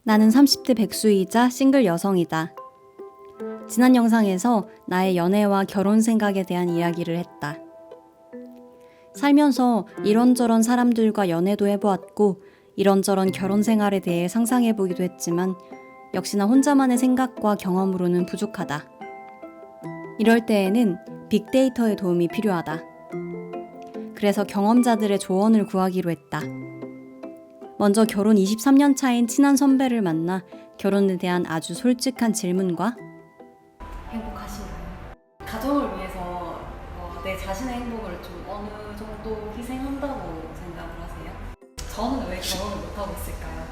나는 30대 백수이자 싱글 여성이다. 지난 영상에서 나의 연애와 결혼 생각에 대한 이야기를 했다. 살면서 이런저런 사람들과 연애도 해보았고 이런저런 결혼 생활에 대해 상상해보기도 했지만 역시나 혼자만의 생각과 경험으로는 부족하다. 이럴 때에는 빅데이터의 도움이 필요하다. 그래서 경험자들의 조언을 구하기로 했다. 먼저 결혼 23년 차인 친한 선배를 만나 결혼에 대한 아주 솔직한 질문과 행복하신가요? 가정을 위해서 내 자신의 행복을 좀 어느 정도 희생한다고 생각을 하세요? 저는 왜 결혼을 못하고 있을까요?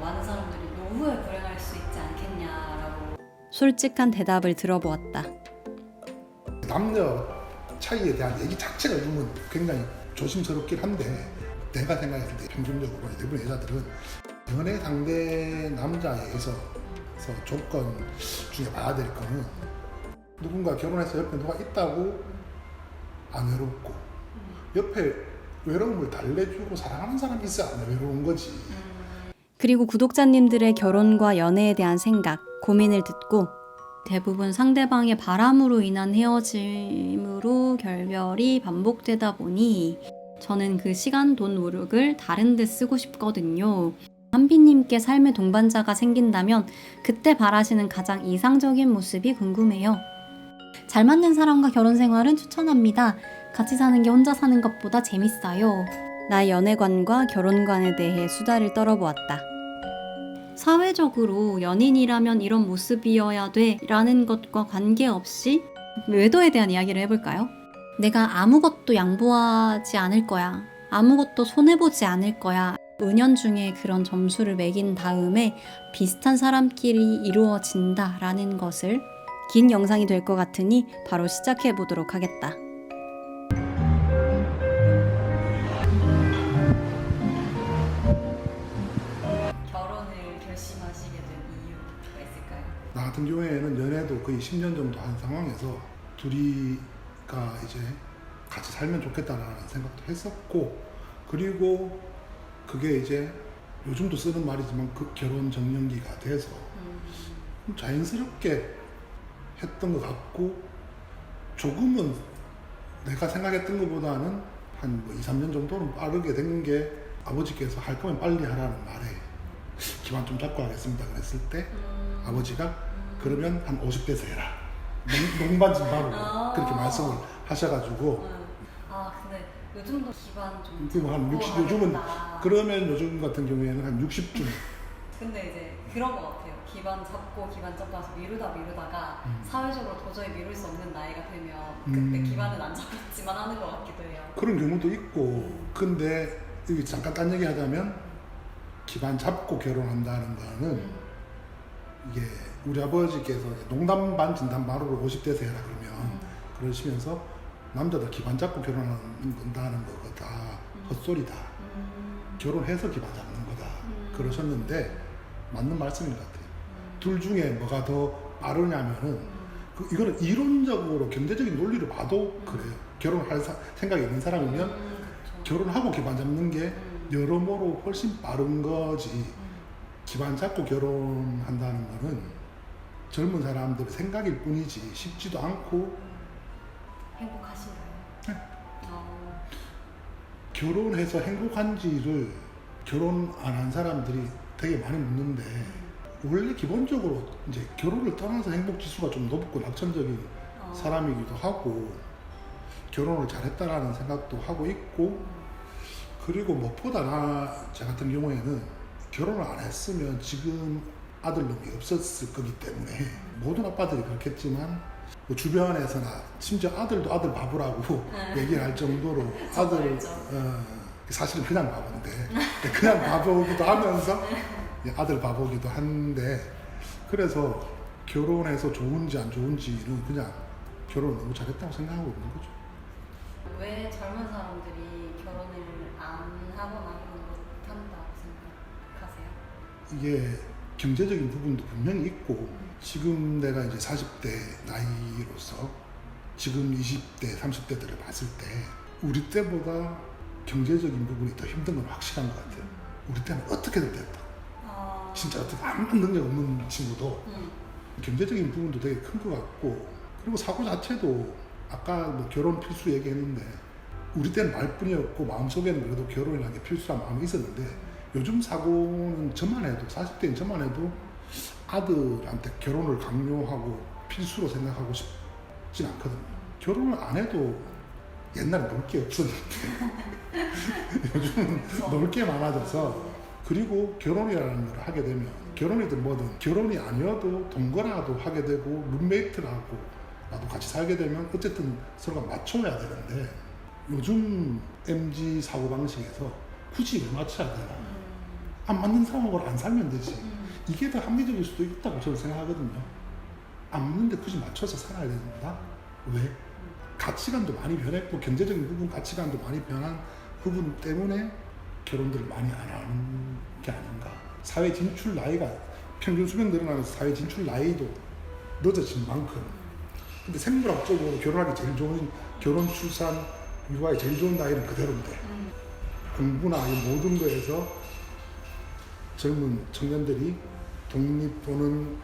많은 사람들이 노후에 불행할 수 있지 않겠냐라고 솔직한 대답을 들어보았다. 남녀 차이에 대한 얘기 자체가 요즘은 굉장히 조심스럽긴 한데 내가 생각했을 때 평균적으로 대부분 여자들은 연애 상대 남자에 있어서 조건 중에 봐야 될 거는 누군가 결혼해서 옆에 누가 있다고 안 외롭고 옆에 외로움을 달래주고 사랑하는 사람이 있어야 안 외로운 거지. 그리고 구독자님들의 결혼과 연애에 대한 생각, 고민을 듣고 대부분 상대방의 바람으로 인한 헤어짐으로 결별이 반복되다 보니 저는 그 시간, 돈, 노력을 다른 데 쓰고 싶거든요. 한비님께 삶의 동반자가 생긴다면 그때 바라시는 가장 이상적인 모습이 궁금해요. 잘 맞는 사람과 결혼 생활은 추천합니다. 같이 사는 게 혼자 사는 것보다 재밌어요. 나의 연애관과 결혼관에 대해 수다를 떨어보았다. 사회적으로 연인이라면 이런 모습이어야 돼 라는 것과 관계없이 외도에 대한 이야기를 해볼까요? 내가 아무것도 양보하지 않을 거야. 아무것도 손해보지 않을 거야. 은연중에 그런 점수를 매긴 다음에 비슷한 사람끼리 이루어진다라는 것을 긴 영상이 될 것 같으니 바로 시작해 보도록 하겠다. 결혼을 결심하시게 된 이유가 있을까요? 나 같은 경우에는 연애도 거의 10년 정도 한 상황에서 둘이가 이제 같이 살면 좋겠다라는 생각도 했었고, 그리고 그게 이제 요즘도 쓰는 말이지만 그 결혼 정년기가 돼서 자연스럽게 했던 것 같고, 조금은 내가 생각했던 것보다는 한 2, 3년 정도는 빠르게 된 게 아버지께서 할 거면 빨리 하라는 말에 기반 좀 잡고 하겠습니다 그랬을 때 아버지가 그러면 한 50대에서 해라. 농반진 바로 그렇게 말씀을 하셔가지고. 근데 요즘도 기반 좀 한 60, 요즘은 그러면 요즘 같은 경우에는 한 60쯤. 근데 이제 그런 것 같아요. 기반 잡고 기반 잡아서 미루다가 사회적으로 도저히 미룰 수 없는 나이가 되면 그때 기반은 안 잡았지만 하는 것 같기도 해요. 그런 경우도 있고. 근데 여기 잠깐 딴 얘기 하자면 기반 잡고 결혼한다는 거는 이게 우리 아버지께서 농담 반 진담 반으로 50대에서 해라 그러면 그러시면서 남자들 기반 잡고 결혼한다는 거가 다 헛소리다. 결혼해서 기반 잡는 거다. 그러셨는데 맞는 말씀인 것 같아요. 둘 중에 뭐가 더 빠르냐면은 이거는 이론적으로 경제적인 논리를 봐도 그래요. 결혼할 생각이 있는 사람이면 결혼하고 기반 잡는 게 여러모로 훨씬 빠른 거지. 기반 잡고 결혼한다는 거는 젊은 사람들의 생각일 뿐이지 쉽지도 않고. 행복하신가요? 네. 결혼해서 행복한지를 결혼 안 한 사람들이 되게 많이 묻는데 원래 기본적으로 이제 결혼을 떠나서 행복 지수가 좀 높고 낙천적인 사람이기도 하고 결혼을 잘했다라는 생각도 하고 있고, 그리고 무엇보다 저 같은 경우에는 결혼을 안 했으면 지금 아들놈이 없었을 거기 때문에 모든 아빠들이 그렇겠지만 뭐 주변에서나 심지어 아들도 아들 바보라고 얘기를 할 정도로 아들 사실은 그냥 바보인데 그냥 바보기도 하면서 아들 바보기도 한데, 그래서 결혼해서 좋은지 안 좋은지는 그냥 결혼을 너무 잘했다고 생각하고 있는 거죠. 왜 젊은 사람들이 결혼을 안 하거나 못한다고 생각하세요? 이게 경제적인 부분도 분명히 있고, 지금 내가 이제 40대 나이로서 지금 20대, 30대들을 봤을 때 우리 때보다 경제적인 부분이 더 힘든 건 확실한 것 같아요. 우리 때는 어떻게든 됐다. 진짜 어떻게 아무런 능력 없는 친구도 음. 경제적인 부분도 되게 큰 것 같고, 그리고 사고 자체도 아까 뭐 결혼 필수 얘기했는데 우리 때는 말뿐이었고 마음속에는 그래도 결혼이라는 게 필수란 마음이 있었는데, 요즘 사고는 저만 해도 40대인 저만 해도 아들한테 결혼을 강요하고 필수로 생각하고 싶진 않거든요. 결혼을 안 해도 옛날에 놀 게 없었는데 요즘은 놀 게 많아져서, 그리고 결혼이라는 걸 하게 되면 결혼이든 뭐든 결혼이 아니어도 동거라도 하게 되고 룸메이트라고 나도 같이 살게 되면 어쨌든 서로가 맞춰야 되는데, 요즘 MZ 사고방식에서 굳이 왜 맞춰야 되나? 안 맞는 사람하고 안 살면 되지. 이게 더 합리적일 수도 있다고 저는 생각하거든요. 안 맞는데 굳이 맞춰서 살아야 된다? 왜? 가치관도 많이 변했고 경제적인 부분 가치관도 많이 변한 부분 때문에 결혼들을 많이 안 하는 게 아닌가. 사회 진출 나이가 평균 수명 늘어나면서 사회 진출 나이도 늦어진 만큼, 근데 생물학적으로 결혼하기 제일 좋은, 결혼, 출산, 육아에 제일 좋은 나이는 그대로인데 공부나 이 모든 거에서 젊은 청년들이 독립 또는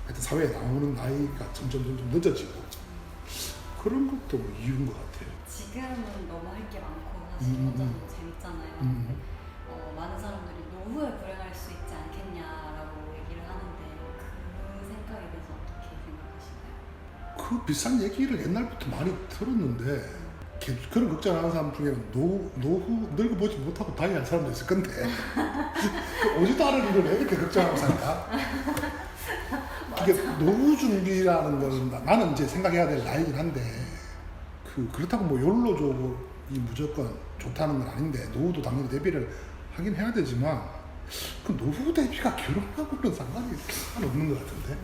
하여튼 사회에 나오는 나이가 점점 늦어지고, 그런 것도 이유인 것 같아요. 지금은 너무 할 게 많고 사실 완전 재밌잖아요. 많은 사람들이 노후에 불행할 수 있지 않겠냐라고 얘기를 하는데 그 생각에 대해서 어떻게 생각하시나요? 그 비슷한 얘기를 옛날부터 많이 들었는데, 그런 걱정하는 사람 중에는 노후 늙어보지 못하고 다이할 사람도 있을 건데 오지도 않은 일을 왜 이렇게 걱정하고 살까? 이게 노후 준비라는 거는 나는 이제 생각해야 될 나이긴 한데, 그렇다고 뭐 욜로족이 무조건 좋다는 건 아닌데, 노후도 당연히 대비를 하긴 해야 되지만 그 노후 대비가 결혼하고는 상관이 없는 것 같은데.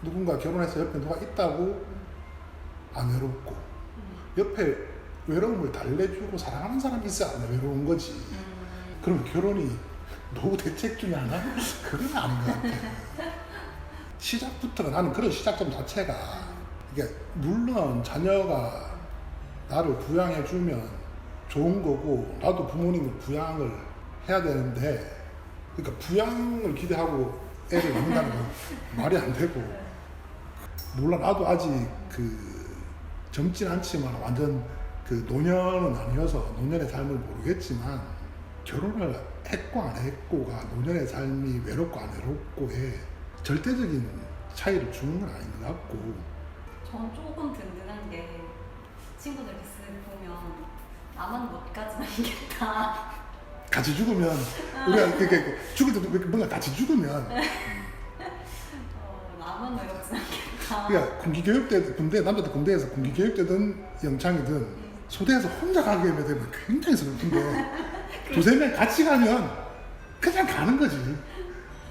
누군가 결혼해서 옆에 누가 있다고 안 외롭고, 옆에 외로움을 달래주고 사랑하는 사람이 있어야 안 외로운 거지. 그럼 결혼이 노후 대책 중에 하나? 그건 아닌 것 같아. 시작부터가, 나는 그런 시작점 자체가, 이게 물론 자녀가 나를 부양해주면 좋은 거고 나도 부모님을 부양을 해야 되는데, 그러니까 부양을 기대하고 애를 낳는다는 건 말이 안 되고, 물론 나도 아직 젊진 않지만 완전 노년은 아니어서 노년의 삶을 모르겠지만, 결혼을 했고 안 했고가 노년의 삶이 외롭고 안 외롭고에 절대적인 차이를 주는 건 아닌 것 같고. 저는 조금 든든한 게 친구들 쓱 보면 나만 못 가진 않겠다. 같이 죽으면 우리가 죽을 때도 뭔가 같이 죽으면 나만 외롭진 않겠다. 그러니까 군기교육 때 남자들 군대에서 군기교육되든 영창이든 소대에서 혼자 가게 되면 굉장히 슬픈데 두세 명 같이 가면 그냥 가는 거지.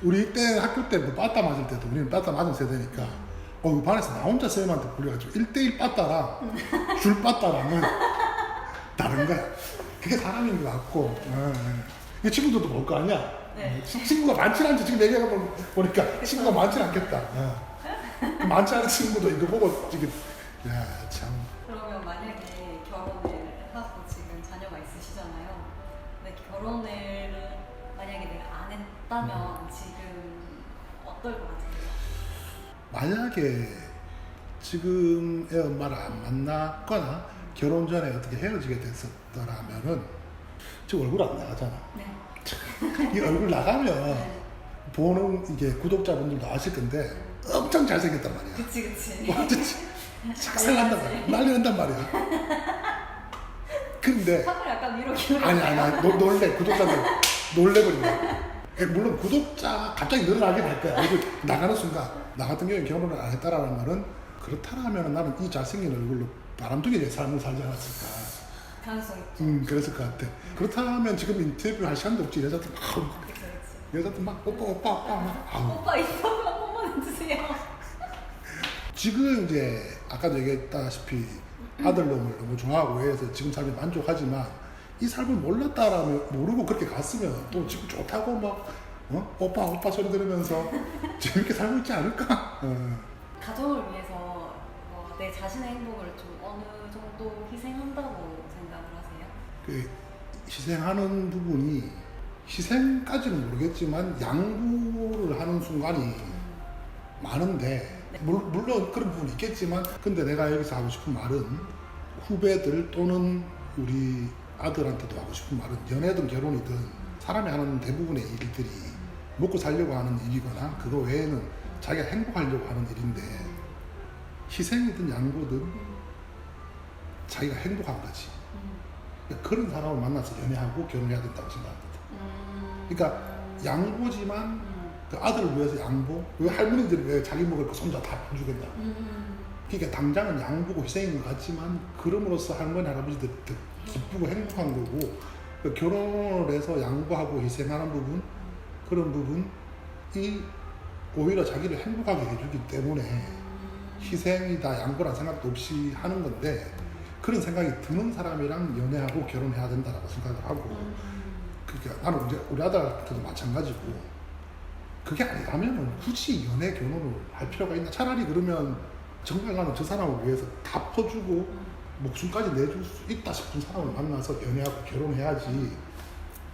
우리 때 학교 때 뭐 빠따 맞을 때도, 우리는 빠따 맞은 세대니까 반에서 나 혼자 쌤한테 불려가지고 1대1 빠따랑 줄 빠따랑은 다른 거야. 그게 사람인 것 같고. 이 친구들도 볼 거 아니야. 네. 친구가 많지 않지. 지금 얘기하다 보니까 친구가 많지 않겠다. 많지 않은 친구도 이거 보고 이게 참. 그러면 만약에 결혼을 하고 지금 자녀가 있으시잖아요. 근데 결혼을 만약에 내가 안 했다면 지금 어떨 것 같아요? 만약에 지금 애 엄마를 안 만났거나 결혼 전에 어떻게 헤어지게 됐었더라면은 지금 얼굴 안 나가잖아. 네. 이 얼굴 나가면 보는 이게 구독자분들도 아실 건데 엄청 잘생겼단 말이야. 그치. 완전 착살 난단 말이야. 난리 난단 말이야. 근데 사실 약간 위로 기울여. 아니 놀래. 구독자들 놀래버린 거야. 물론 구독자가 갑자기 늘어나긴 할 거야. 얼굴 나가는 순간. 나 같은 경우에 결혼을 안 했다라는 말은, 그렇다면 나는 이 잘생긴 얼굴로 바람둥이의 삶을 살지 않았을까. 가능성 있죠. 그랬을 것 같아. 그렇다면 지금 인터뷰 할 시간도 없지. 여자들 막, 여자들 막 오빠 막. 아우. 오빠 인터뷰 한 번만 해주세요. 지금 이제 아까도 얘기했다시피 아들놈을 너무 좋아하고 해서 지금 삶에 만족하지만, 이 삶을 몰랐다라면, 모르고 그렇게 갔으면 또 지금 좋다고 막 오빠 소리 들으면서 재밌게 살고 있지 않을까? 가정을 위해서 내 자신의 행복을 좀 어느 정도 희생한다고 생각을 하세요? 그 희생하는 부분이 희생까지는 모르겠지만 양보를 하는 순간이 많은데 물론 그런 부분이 있겠지만 근데 내가 여기서 하고 싶은 말은 후배들 또는 우리 아들한테도 하고 싶은 말은 연애든 결혼이든 사람이 하는 대부분의 일들이 먹고 살려고 하는 일이거나 그거 외에는 자기가 행복하려고 하는 일인데 희생이든 양보든 자기가 행복한 거지. 그런 사람을 만나서 연애하고 결혼해야 된다고 생각합니다. 그러니까 양보지만 그 아들을 위해서 양보? 왜 할머니들이 왜 자기 먹을 거 손자 다 해주겠냐? 그러니까 당장은 양보고 희생인 것 같지만 그럼으로써 할머니 할아버지들 더 기쁘고 행복한 거고 그 결혼을 해서 양보하고 희생하는 부분 그런 부분이 오히려 자기를 행복하게 해주기 때문에 희생이다 양보란 생각도 없이 하는 건데 그런 생각이 드는 사람이랑 연애하고 결혼해야 된다고 생각을 하고 그러니까 나는 이제 우리 아들한테도 마찬가지고 그게 아니라면 굳이 연애 결혼을 할 필요가 있나? 차라리 그러면 정말 나는 저 사람을 위해서 다 퍼주고 목숨까지 내줄 수 있다 싶은 사람을 만나서 연애하고 결혼해야지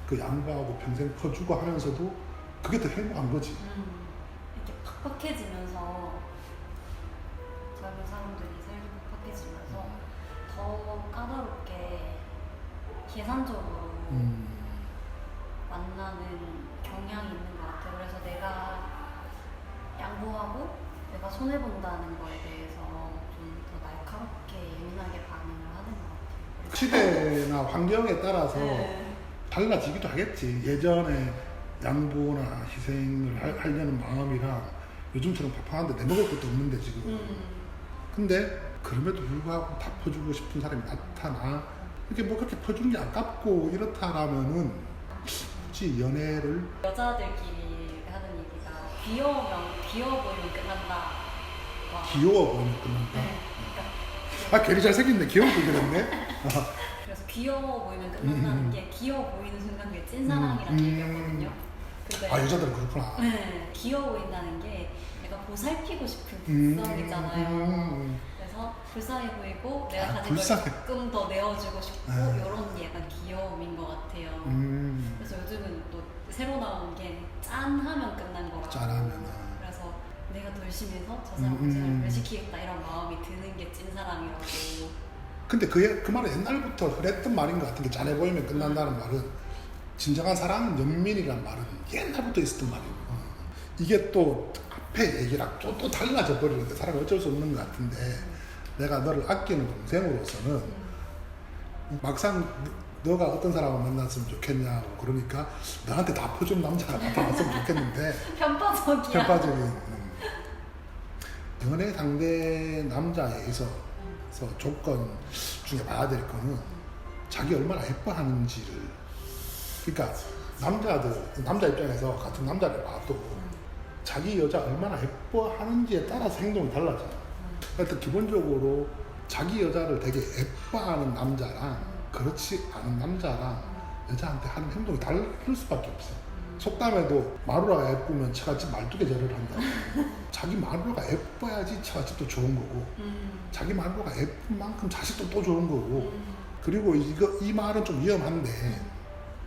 그 양보하고 평생 퍼주고 하면서도 그게 더 행복한 거지. 이렇게 팍팍해지면서 젊은 사람들이 살기 팍팍해지면서 더 까다롭게 계산적으로 만나는 경향이 있는 것 같아요. 그래서 내가 양보하고 내가 손해본다는 거에 대해서 좀 더 날카롭게 예민하게 반응을 하는 것 같아요. 시대나 환경에 따라서 네. 달라지기도 하겠지. 예전에 양보나 희생을 하려는 마음이랑 요즘처럼 바빠한데 내 먹을 것도 없는데 지금. 근데 그럼에도 불구하고 다 퍼주고 싶은 사람이 나타나. 이렇게 뭐 그렇게 퍼주는 게 아깝고 이렇다라면은 굳이 연애를 여자들끼리 하는 얘기가 귀여워 보이면 끝난다. 와. 귀여워 보이면 끝난다. 네. 아 괜히 잘생겼네. 귀여운 거 그랬네. 그래서 귀여워 보이면 끝난다는 게 귀여워 보이는 순간 그게 찐사랑이라는 얘기거든요. 근데 아 여자들은 그렇구나. 네, 귀여워 보인다는 게 내가 보살피고 싶은 특성이잖아요. 그래서 불쌍해 보이고 내가 가진 걸 조금 더 내어주고 싶고 이런 게 약간 귀여움인 것 같아요. 그래서 요즘은 또 새로 나온 게 짠하면 끝난 거라고. 짠하면은. 그래서 내가 더 열심히 해서 저 사람 고생을 덜 시키겠다 이런 마음이 드는 게 찐사랑이라고. 근데 그 말은 옛날부터 그랬던 말인 것 같은데 짠해 보이면 끝난다는 말은 진정한 사랑은 연민이란 말은 옛날부터 있었던 말이고 이게 또 앞에 얘기랑 또 달라져 버리는데 사람이 어쩔 수 없는 것 같은데 내가 너를 아끼는 동생으로서는 막상 너가 어떤 사람을 만났으면 좋겠냐고 그러니까 너한테 다 퍼준 남자가 나타났으면 좋겠는데 편파적이야. 편파적인 연애 상대 남자에 있어서 조건 중에 봐야 될 거는 자기 얼마나 예뻐하는지를 그러니까 남자 입장에서 같은 남자를 봐도 자기 여자 얼마나 예뻐하는지에 따라서 행동이 달라져요. 그러니까 기본적으로 자기 여자를 되게 예뻐하는 남자랑 그렇지 않은 남자랑 여자한테 하는 행동이 다를 수밖에 없어. 속담에도 마누라가 예쁘면 처갓집 말뚝에 절을 한다. 자기 마누라가 예뻐야지 처갓집도 좋은 거고 자기 마누라가 예쁜 만큼 자식도 또 좋은 거고 그리고 이 말은 좀 위험한데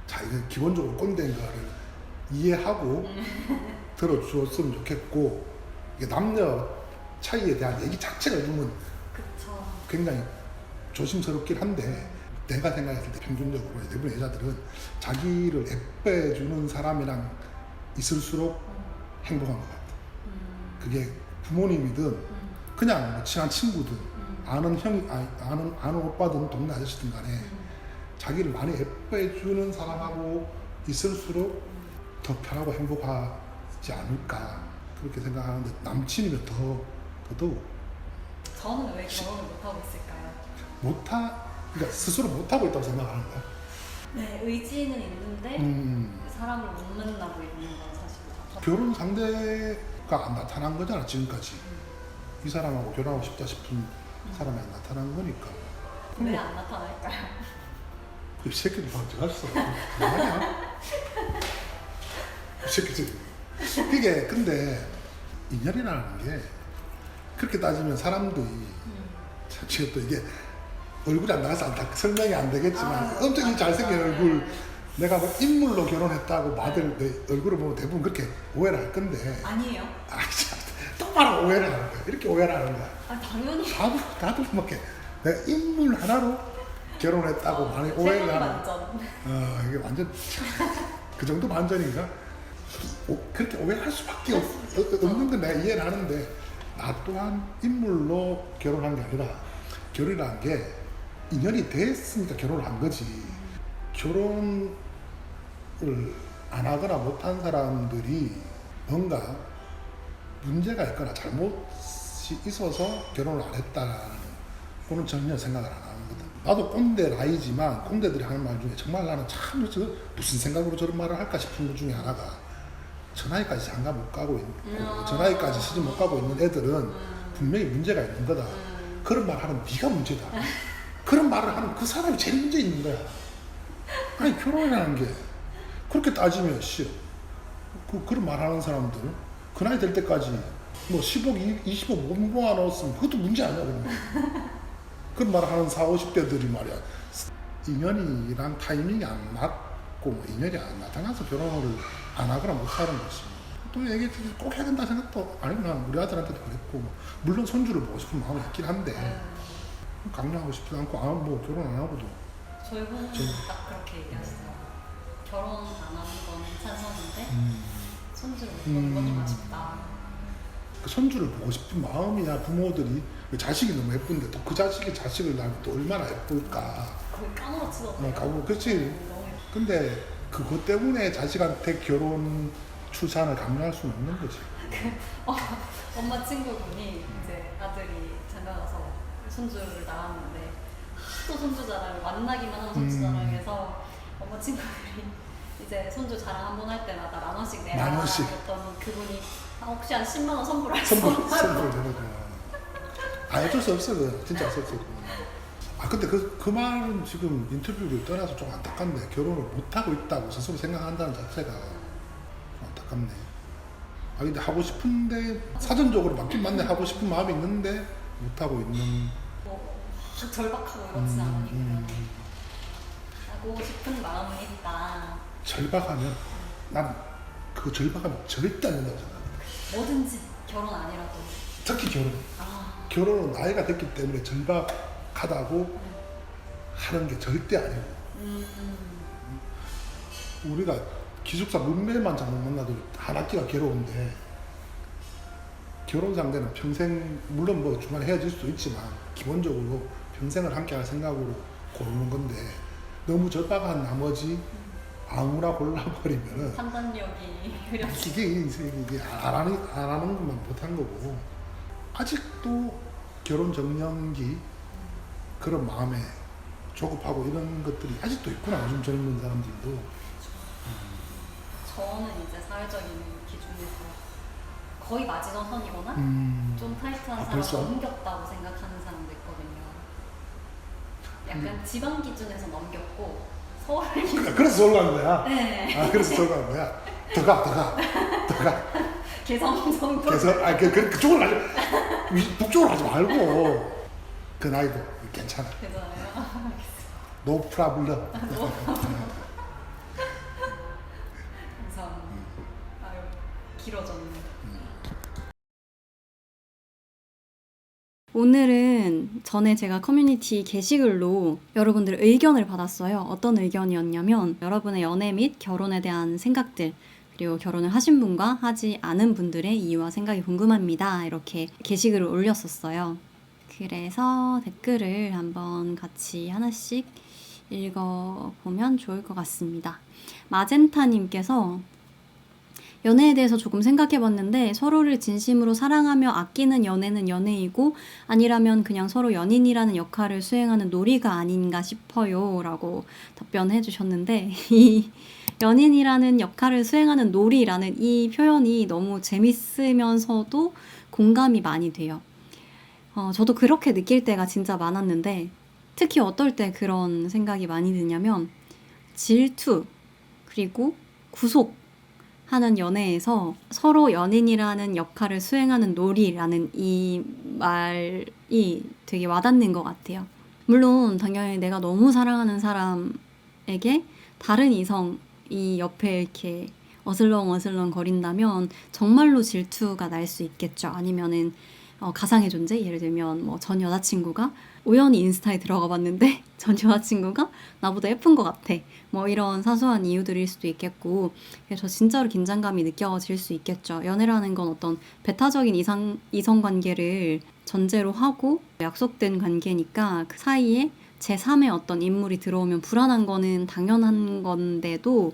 자기가 기본적으로 꼰대인 거를 이해하고 들어주었으면 좋겠고 이게 남녀 차이에 대한 얘기 자체가 요즘은 그쵸. 굉장히 조심스럽긴 한데 내가 생각했을 때 평균적으로 대부분 여자들은 자기를 예뻐해주는 사람이랑 있을수록 행복한 것 같아. 그게 부모님이든 그냥 뭐 친한 친구든 아는 오빠든 동네 아저씨든 간에 자기를 많이 예뻐해주는 사람하고 있을수록 더 편하고 행복하지 않을까 그렇게 생각하는데 남친이면 더더욱 저는 왜 결혼을 못하고 있을까요? 그러니까 스스로 못하고 있다고 생각하는 거야. 네, 의지는 있는데 사람을 못 만나고 있는 건 사실 결혼 상대가 안 나타난 거잖아 지금까지. 이 사람하고 결혼하고 싶다 싶은 사람이 안 나타난 거니까. 왜 안 나타날까요? 이 새끼들 어디 갔어? 뭐하냐? 이 새끼들. 그게 근데 인연이라는 게 그렇게 따지면 사람들이 지금 또 이게 얼굴이 안 나가서 설명이 안 되겠지만 엄청 잘생긴 얼굴 내가 뭐 인물로 결혼했다고 다들 내 얼굴을 보면 대부분 그렇게 오해를 할 건데 아니에요. 아 참 똑바로 오해를 하는 거야. 이렇게 오해를 하는 거야. 아 당연히. 다들 이렇게 내가 인물 하나로 결혼했다고 많이 오해를 하는 완전. 이게 완전 그 정도 반전인가? 그렇게 오해할 수밖에 없는 건 내가 이해를 하는데 나 또한 인물로 결혼한 게 아니라 결혼이라는 게 인연이 됐으니까 결혼을 한 거지. 결혼을 안 하거나 못한 사람들이 뭔가 문제가 있거나 잘못이 있어서 결혼을 안 했다라는 그는 전혀 생각을 안 하거든. 나도 꼰대 나이지만 꼰대들이 하는 말 중에 정말 나는 참 무슨 생각으로 저런 말을 할까 싶은 것 중에 하나가 저 나이까지 장가 못 가고 있고 저 나이까지 시집 못 가고 있는 애들은 분명히 문제가 있는 거다. 그런 말 하는 네가 문제다. 그런 말을 하는 그 사람이 제일 문제 있는 거야. 아니 결혼이라는 게 그렇게 따지면 그런 말 하는 사람들 그 나이 될 때까지 뭐 10억, 20억 못 모아놓았으면 그것도 문제 아니야. 그런 말 하는 40, 50대들이 말이야. 인연이랑 타이밍이 안 맞고 뭐 인연이 안 나타나서 결혼을 안 하거나 못 하는 것이. 또 얘기했듯이 꼭 해야 된다 생각도 아니고 난 우리 아들한테도 그랬고 물론 손주를 보고 싶은 마음이 있긴 한데 강요하고 싶지도 않고 뭐 결혼 안 하고도 저희 부모님 딱 그렇게 얘기하시더라고요. 결혼 안 하는 건 찬성인데 손주를 보는 건 좀 아쉽다. 그 손주를 보고 싶은 마음이야. 부모들이 자식이 너무 예쁜데 또 그 자식이 자식을 낳으면 또 얼마나 예쁠까. 거의 까무러치거든요. 그렇지. 근데 그것 때문에 자식한테 결혼 출산을 강요할 수는 없는 거지. 엄마 친구분이 이제 아들이 장가 가서 손주를 낳았는데 또 손주 자랑 만나기만 하면 손주 자랑해서 엄마 친구들이 이제 손주 자랑 한 번 할 때마다 10,000원씩 내라 했더니 그분이 혹시 한 10만 원 선물할 수 없냐고. 선물 되거든. 어쩔 수 없어. 진짜 어쩔 수 없어. 근데 그 말은 지금 인터뷰를 떠나서 좀 안타깝네. 결혼을 못하고 있다고 스스로 생각한다는 자체가 좀 안타깝네. 근데 하고 싶은데 사전적으로 맞긴 맞네. 하고 싶은 마음이 있는데 못하고 있는. 뭐 절박하고 이렇진 않으니까. 하고 싶은 마음은 있다. 절박하면 난 그 절박하면 절대 안 된다고 생각해. 뭐든지 결혼 아니라도. 특히 결혼은 나이가 됐기 때문에 절박하다고 하는 게 절대 아니고 우리가 기숙사 룸메만 잘못 만나도 한 학기가 괴로운데 결혼 상대는 평생 물론 뭐 중간에 헤어질 수도 있지만 기본적으로 평생을 함께 할 생각으로 고르는 건데 너무 절박한 나머지 아무나 골라버리면은 판단력이 흐려지. 이게 안 하는 것만 못한 거고 아직도 결혼 정년기 그런 마음에 조급하고 이런 것들이 아직도 있구나. 요즘 젊은 사람들도. 저는 이제 사회적인 기준에서 거의 마지노선이거나 좀 타이트한 사람 벌써? 넘겼다고 생각하는 사람도 있거든요. 약간 지방 기준에서 넘겼고 서울 기준. 그래서 서울 가는 거야? 네. 그래서 서울 가는 거야? 더 가. 개성 정도. 그래서 그쪽으로 가지 북쪽으로 가지 말고 그 나이도 괜찮아. 괜찮아요. No problem. 감사합니다. 아유 길어졌네. 오늘은 전에 제가 커뮤니티 게시글로 여러분들의 의견을 받았어요. 어떤 의견이었냐면 여러분의 연애 및 결혼에 대한 생각들 그리고 결혼을 하신 분과 하지 않은 분들의 이유와 생각이 궁금합니다. 이렇게 게시글을 올렸었어요. 그래서 댓글을 한번 같이 하나씩 읽어보면 좋을 것 같습니다. 마젠타님께서 연애에 대해서 조금 생각해봤는데 서로를 진심으로 사랑하며 아끼는 연애는 연애이고 아니라면 그냥 서로 연인이라는 역할을 수행하는 놀이가 아닌가 싶어요 라고 답변해 주셨는데 이 연인이라는 역할을 수행하는 놀이라는 이 표현이 너무 재밌으면서도 공감이 많이 돼요. 저도 그렇게 느낄 때가 진짜 많았는데 특히 어떨 때 그런 생각이 많이 드냐면 질투 그리고 구속 하는 연애에서 서로 연인이라는 역할을 수행하는 놀이라는 이 말이 되게 와닿는 것 같아요. 물론 당연히 내가 너무 사랑하는 사람에게 다른 이성이 옆에 이렇게 어슬렁어슬렁 거린다면 정말로 질투가 날 수 있겠죠. 아니면은 가상의 존재, 예를 들면 뭐 전 여자친구가 우연히 인스타에 들어가 봤는데 전 여자친구가 나보다 예쁜 것 같아. 뭐 이런 사소한 이유들일 수도 있겠고, 그래서 진짜로 긴장감이 느껴질 수 있겠죠. 연애라는 건 어떤 배타적인 이성 관계를 전제로 하고 약속된 관계니까 그 사이에 제3의 어떤 인물이 들어오면 불안한 거는 당연한 건데도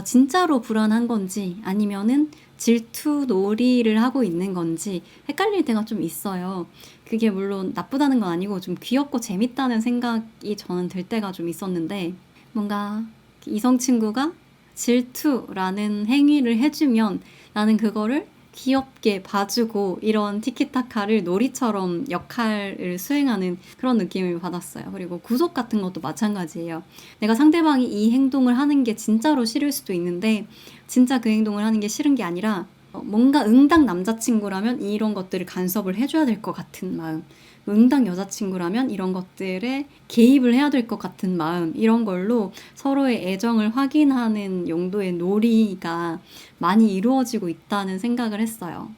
진짜로 불안한 건지 아니면은 질투 놀이를 하고 있는 건지 헷갈릴 때가 좀 있어요. 그게 물론 나쁘다는 건 아니고 좀 귀엽고 재밌다는 생각이 저는 들 때가 좀 있었는데, 뭔가 이성 친구가 질투라는 행위를 해주면 나는 그거를 귀엽게 봐주고 이런 티키타카를 놀이처럼 역할을 수행하는 그런 느낌을 받았어요. 그리고 구속 같은 것도 마찬가지예요. 내가 상대방이 이 행동을 하는 게 진짜로 싫을 수도 있는데 진짜 그 행동을 하는 게 싫은 게 아니라 뭔가 응당 남자친구라면 이런 것들을 간섭을 해줘야 될 것 같은 마음, 응당 여자친구라면 이런 것들에 개입을 해야 될 것 같은 마음, 이런 걸로 서로의 애정을 확인하는 용도의 놀이가 많이 이루어지고 있다는 생각을 했어요.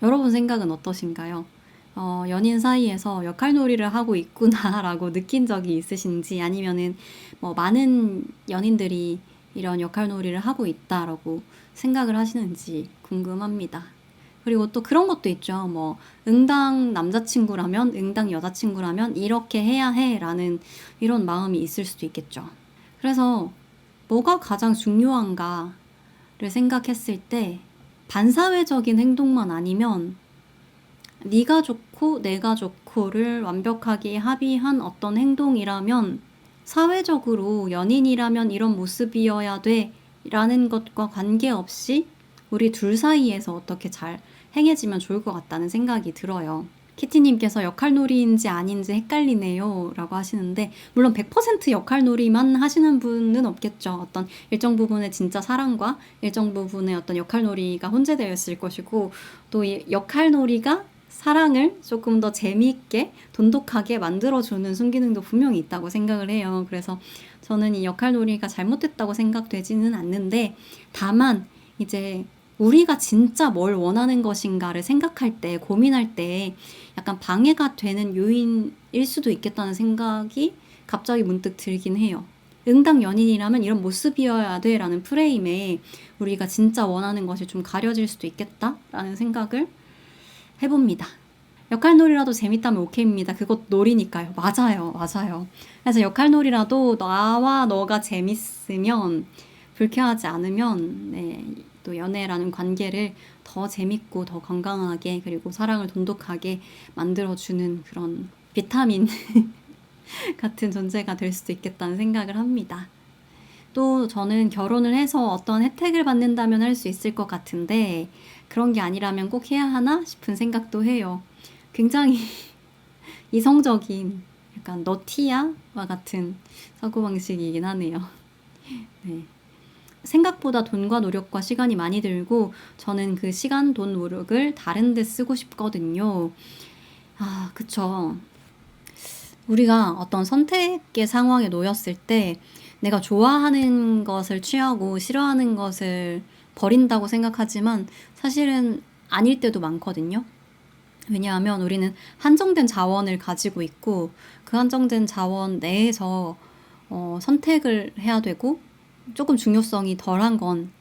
여러분 생각은 어떠신가요? 연인 사이에서 역할놀이를 하고 있구나라고 느낀 적이 있으신지, 아니면은 뭐 많은 연인들이 이런 역할놀이를 하고 있다라고 생각을 하시는지 궁금합니다. 그리고 또 그런 것도 있죠. 뭐 응당 남자친구라면, 응당 여자친구라면 이렇게 해야 해라는 이런 마음이 있을 수도 있겠죠. 그래서 뭐가 가장 중요한가를 생각했을 때 반사회적인 행동만 아니면 네가 좋고 내가 좋고를 완벽하게 합의한 어떤 행동이라면, 사회적으로 연인이라면 이런 모습이어야 돼 라는 것과 관계없이 우리 둘 사이에서 어떻게 잘 행해지면 좋을 것 같다는 생각이 들어요. 키티님께서 역할놀이인지 아닌지 헷갈리네요 라고 하시는데, 물론 100% 역할놀이만 하시는 분은 없겠죠. 어떤 일정 부분의 진짜 사랑과 일정 부분의 어떤 역할놀이가 혼재되어 있을 것이고, 또 이 역할놀이가 사랑을 조금 더 재미있게 돈독하게 만들어주는 순기능도 분명히 있다고 생각을 해요. 그래서 저는 이 역할놀이가 잘못됐다고 생각되지는 않는데, 다만 이제 우리가 진짜 뭘 원하는 것인가를 생각할 때, 고민할 때 약간 방해가 되는 요인일 수도 있겠다는 생각이 갑자기 문득 들긴 해요. 응당 연인이라면 이런 모습이어야 돼 라는 프레임에 우리가 진짜 원하는 것이 좀 가려질 수도 있겠다라는 생각을 해봅니다. 역할놀이라도 재밌다면 오케이입니다. 그것 놀이니까요. 맞아요. 그래서 역할놀이라도 나와 너가 재밌으면, 불쾌하지 않으면 또 연애라는 관계를 더 재밌고 더 건강하게, 그리고 사랑을 돈독하게 만들어주는 그런 비타민 같은 존재가 될 수도 있겠다는 생각을 합니다. 또 저는 결혼을 해서 어떤 혜택을 받는다면 할 수 있을 것 같은데, 그런 게 아니라면 꼭 해야 하나 싶은 생각도 해요. 굉장히 이성적인 약간 너티야와 같은 사고방식이긴 하네요. 네. 생각보다 돈과 노력과 시간이 많이 들고 저는 그 시간, 돈, 노력을 다른 데 쓰고 싶거든요. 그쵸. 우리가 어떤 선택의 상황에 놓였을 때 내가 좋아하는 것을 취하고 싫어하는 것을 버린다고 생각하지만 사실은 아닐 때도 많거든요. 왜냐하면 우리는 한정된 자원을 가지고 있고 그 한정된 자원 내에서 선택을 해야 되고, 조금 중요성이 덜한 건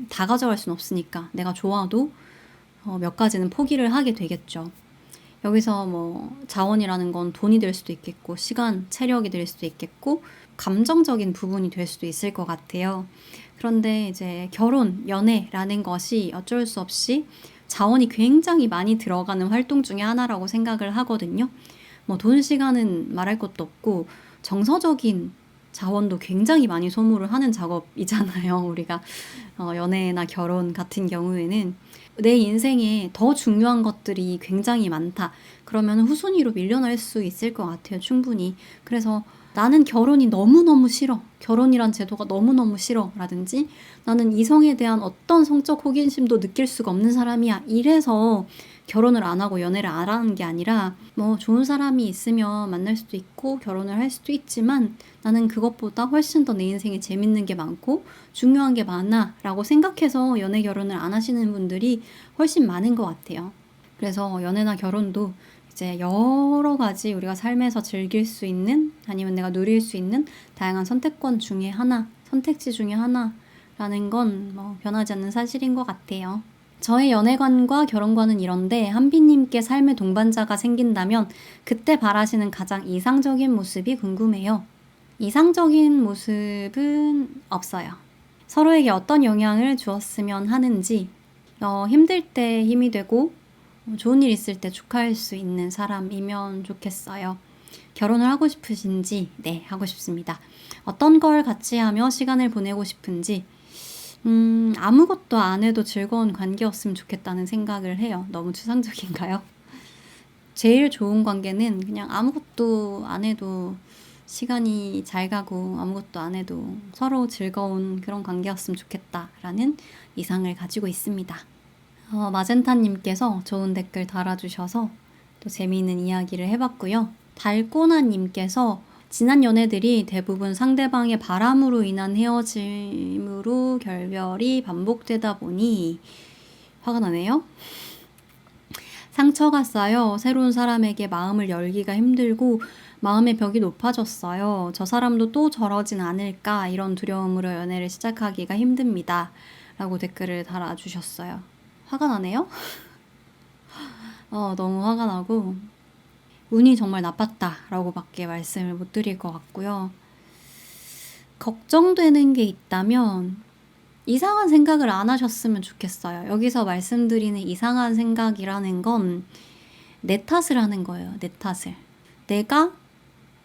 다 가져갈 수는 없으니까 내가 좋아도 몇 가지는 포기를 하게 되겠죠. 여기서 뭐 자원이라는 건 돈이 될 수도 있겠고, 시간, 체력이 될 수도 있겠고, 감정적인 부분이 될 수도 있을 것 같아요. 그런데 이제 결혼, 연애라는 것이 어쩔 수 없이 자원이 굉장히 많이 들어가는 활동 중에 하나라고 생각을 하거든요. 뭐 돈, 시간은 말할 것도 없고 정서적인 자원도 굉장히 많이 소모를 하는 작업이잖아요. 우리가 연애나 결혼 같은 경우에는 내 인생에 더 중요한 것들이 굉장히 많다. 그러면 후순위로 밀려날 수 있을 것 같아요. 충분히. 그래서 나는 결혼이 너무너무 싫어. 결혼이란 제도가 너무너무 싫어. 라든지 나는 이성에 대한 어떤 성적 호기심도 느낄 수가 없는 사람이야. 이래서 결혼을 안 하고 연애를 안 하는 게 아니라 뭐 좋은 사람이 있으면 만날 수도 있고 결혼을 할 수도 있지만 나는 그것보다 훨씬 더 내 인생에 재밌는 게 많고 중요한 게 많아 라고 생각해서 연애 결혼을 안 하시는 분들이 훨씬 많은 것 같아요. 그래서 연애나 결혼도 이제 여러 가지 우리가 삶에서 즐길 수 있는 아니면 내가 누릴 수 있는 다양한 선택권 중에 하나, 선택지 중에 하나라는 건 뭐 변하지 않는 사실인 것 같아요. 저의 연애관과 결혼관은 이런데 한비님께 삶의 동반자가 생긴다면 그때 바라시는 가장 이상적인 모습이 궁금해요. 이상적인 모습은 없어요. 서로에게 어떤 영향을 주었으면 하는지, 힘들 때 힘이 되고 좋은 일 있을 때 축하할 수 있는 사람이면 좋겠어요. 결혼을 하고 싶으신지? 네, 하고 싶습니다. 어떤 걸 같이 하며 시간을 보내고 싶은지? 아무것도 안 해도 즐거운 관계였으면 좋겠다는 생각을 해요. 너무 추상적인가요? 제일 좋은 관계는 그냥 아무것도 안 해도 시간이 잘 가고 아무것도 안 해도 서로 즐거운 그런 관계였으면 좋겠다라는 이상을 가지고 있습니다. 마젠타님께서 좋은 댓글 달아주셔서 또 재미있는 이야기를 해봤고요. 달꼬나님께서 지난 연애들이 대부분 상대방의 바람으로 인한 헤어짐으로 결별이 반복되다 보니 화가 나네요. 상처가 쌓여 새로운 사람에게 마음을 열기가 힘들고 마음의 벽이 높아졌어요. 저 사람도 또 저러진 않을까 이런 두려움으로 연애를 시작하기가 힘듭니다. 라고 댓글을 달아주셨어요. 화가 나네요? 너무 화가 나고 운이 정말 나빴다 라고 밖에 말씀을 못 드릴 것 같고요. 걱정되는 게 있다면 이상한 생각을 안 하셨으면 좋겠어요. 여기서 말씀드리는 이상한 생각이라는 건 내 탓을 하는 거예요. 내 탓을. 내가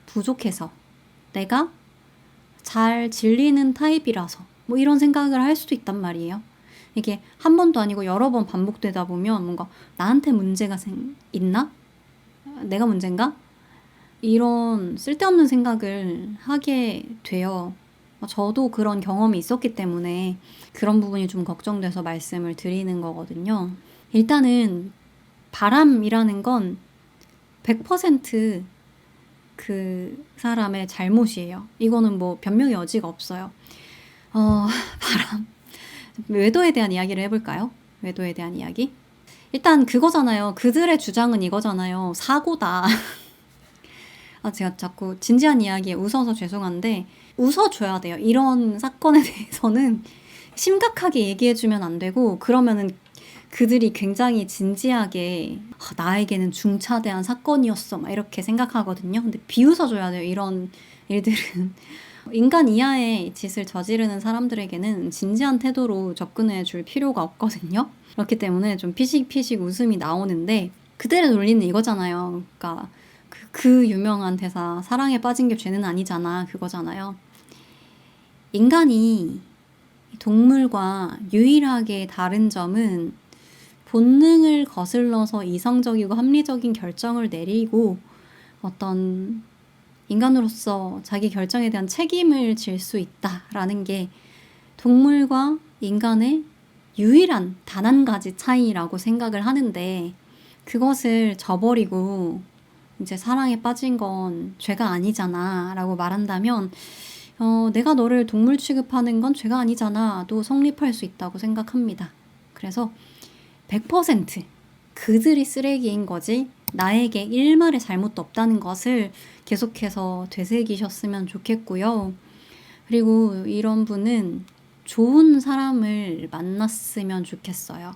부족해서, 내가 잘 질리는 타입이라서 뭐 이런 생각을 할 수도 있단 말이에요. 이게 한 번도 아니고 여러 번 반복되다 보면 뭔가 나한테 문제가 있나? 내가 문제인가? 이런 쓸데없는 생각을 하게 돼요. 저도 그런 경험이 있었기 때문에 그런 부분이 좀 걱정돼서 말씀을 드리는 거거든요. 일단은 바람이라는 건 100% 그 사람의 잘못이에요. 이거는 뭐 변명의 여지가 없어요. 바람. 외도에 대한 이야기를 해볼까요? 외도에 대한 이야기? 일단 그거잖아요. 그들의 주장은 이거잖아요. 사고다. 제가 자꾸 진지한 이야기에 웃어서 죄송한데 웃어줘야 돼요. 이런 사건에 대해서는 심각하게 얘기해주면 안 되고 그러면은 그들이 굉장히 진지하게 나에게는 중차대한 사건이었어 막 이렇게 생각하거든요. 근데 비웃어줘야 돼요. 이런 일들은. 인간 이하의 짓을 저지르는 사람들에게는 진지한 태도로 접근해 줄 필요가 없거든요. 그렇기 때문에 좀 피식피식 웃음이 나오는데 그들의 논리는 이거잖아요. 그러니까 그 유명한 대사 사랑에 빠진 게 죄는 아니잖아 그거잖아요. 인간이 동물과 유일하게 다른 점은 본능을 거슬러서 이성적이고 합리적인 결정을 내리고 어떤 인간으로서 자기 결정에 대한 책임을 질 수 있다라는 게 동물과 인간의 유일한 단 한 가지 차이라고 생각을 하는데 그것을 저버리고 이제 사랑에 빠진 건 죄가 아니잖아 라고 말한다면 내가 너를 동물 취급하는 건 죄가 아니잖아도 성립할 수 있다고 생각합니다. 그래서 100% 그들이 쓰레기인 거지 나에게 일말의 잘못도 없다는 것을 계속해서 되새기셨으면 좋겠고요. 그리고 이런 분은 좋은 사람을 만났으면 좋겠어요.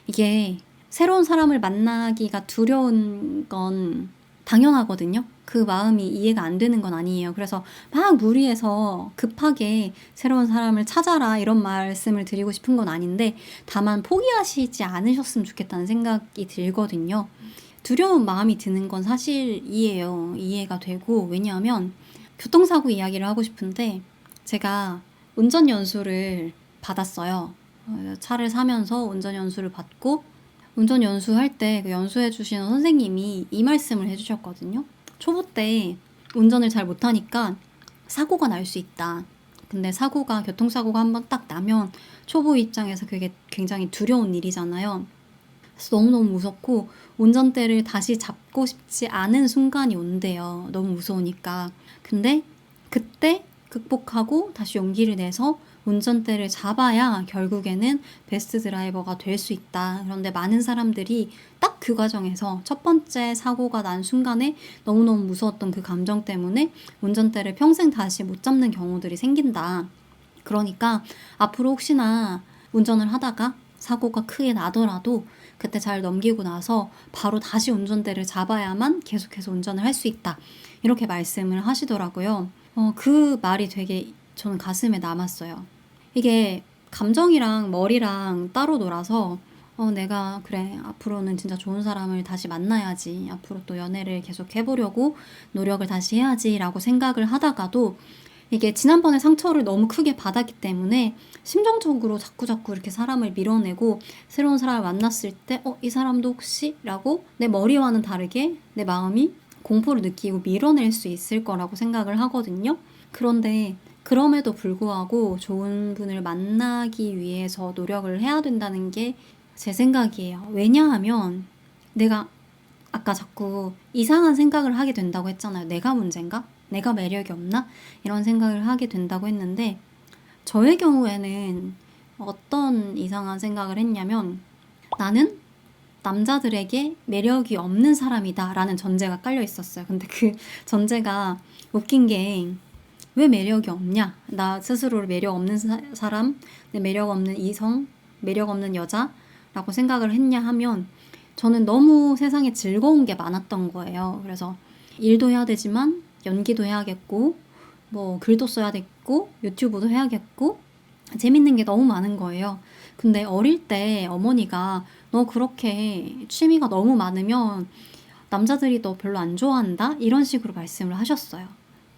이게 새로운 사람을 만나기가 두려운 건 당연하거든요. 그 마음이 이해가 안 되는 건 아니에요. 그래서 막 무리해서 급하게 새로운 사람을 찾아라 이런 말씀을 드리고 싶은 건 아닌데 다만 포기하시지 않으셨으면 좋겠다는 생각이 들거든요. 두려운 마음이 드는 건 사실이에요. 이해가 되고 왜냐하면 교통사고 이야기를 하고 싶은데 제가 운전 연수를 받았어요. 차를 사면서 운전 연수를 받고 운전 연수할 때 그 연수해 주시는 선생님이 이 말씀을 해주셨거든요. 초보 때 운전을 잘 못하니까 사고가 날 수 있다. 근데 교통사고가 한번 딱 나면 초보 입장에서 그게 굉장히 두려운 일이잖아요. 그래서 너무너무 무섭고 운전대를 다시 잡고 싶지 않은 순간이 온대요. 너무 무서우니까. 근데 그때 극복하고 다시 용기를 내서 운전대를 잡아야 결국에는 베스트 드라이버가 될 수 있다. 그런데 많은 사람들이 딱 그 과정에서 첫 번째 사고가 난 순간에 너무너무 무서웠던 그 감정 때문에 운전대를 평생 다시 못 잡는 경우들이 생긴다. 그러니까 앞으로 혹시나 운전을 하다가 사고가 크게 나더라도 그때 잘 넘기고 나서 바로 다시 운전대를 잡아야만 계속해서 운전을 할 수 있다. 이렇게 말씀을 하시더라고요. 그 말이 되게 저는 가슴에 남았어요. 이게 감정이랑 머리랑 따로 놀아서 내가 그래 앞으로는 진짜 좋은 사람을 다시 만나야지, 앞으로 또 연애를 계속 해보려고 노력을 다시 해야지 라고 생각을 하다가도 이게 지난번에 상처를 너무 크게 받았기 때문에 심정적으로 자꾸자꾸 이렇게 사람을 밀어내고 새로운 사람을 만났을 때 이 사람도 혹시? 라고 내 머리와는 다르게 내 마음이 공포를 느끼고 밀어낼 수 있을 거라고 생각을 하거든요. 그런데 그럼에도 불구하고 좋은 분을 만나기 위해서 노력을 해야 된다는 게 제 생각이에요. 왜냐하면 내가 아까 자꾸 이상한 생각을 하게 된다고 했잖아요. 내가 문제인가? 내가 매력이 없나? 이런 생각을 하게 된다고 했는데 저의 경우에는 어떤 이상한 생각을 했냐면 나는 남자들에게 매력이 없는 사람이다 라는 전제가 깔려 있었어요. 근데 그 전제가 웃긴 게 왜 매력이 없냐? 나 스스로를 매력 없는 사람, 내 매력 없는 이성, 매력 없는 여자라고 생각을 했냐 하면 저는 너무 세상에 즐거운 게 많았던 거예요. 그래서 일도 해야 되지만 연기도 해야겠고 뭐 글도 써야 되겠고 유튜브도 해야겠고 재밌는 게 너무 많은 거예요. 근데 어릴 때 어머니가 너 그렇게 취미가 너무 많으면 남자들이 너 별로 안 좋아한다? 이런 식으로 말씀을 하셨어요.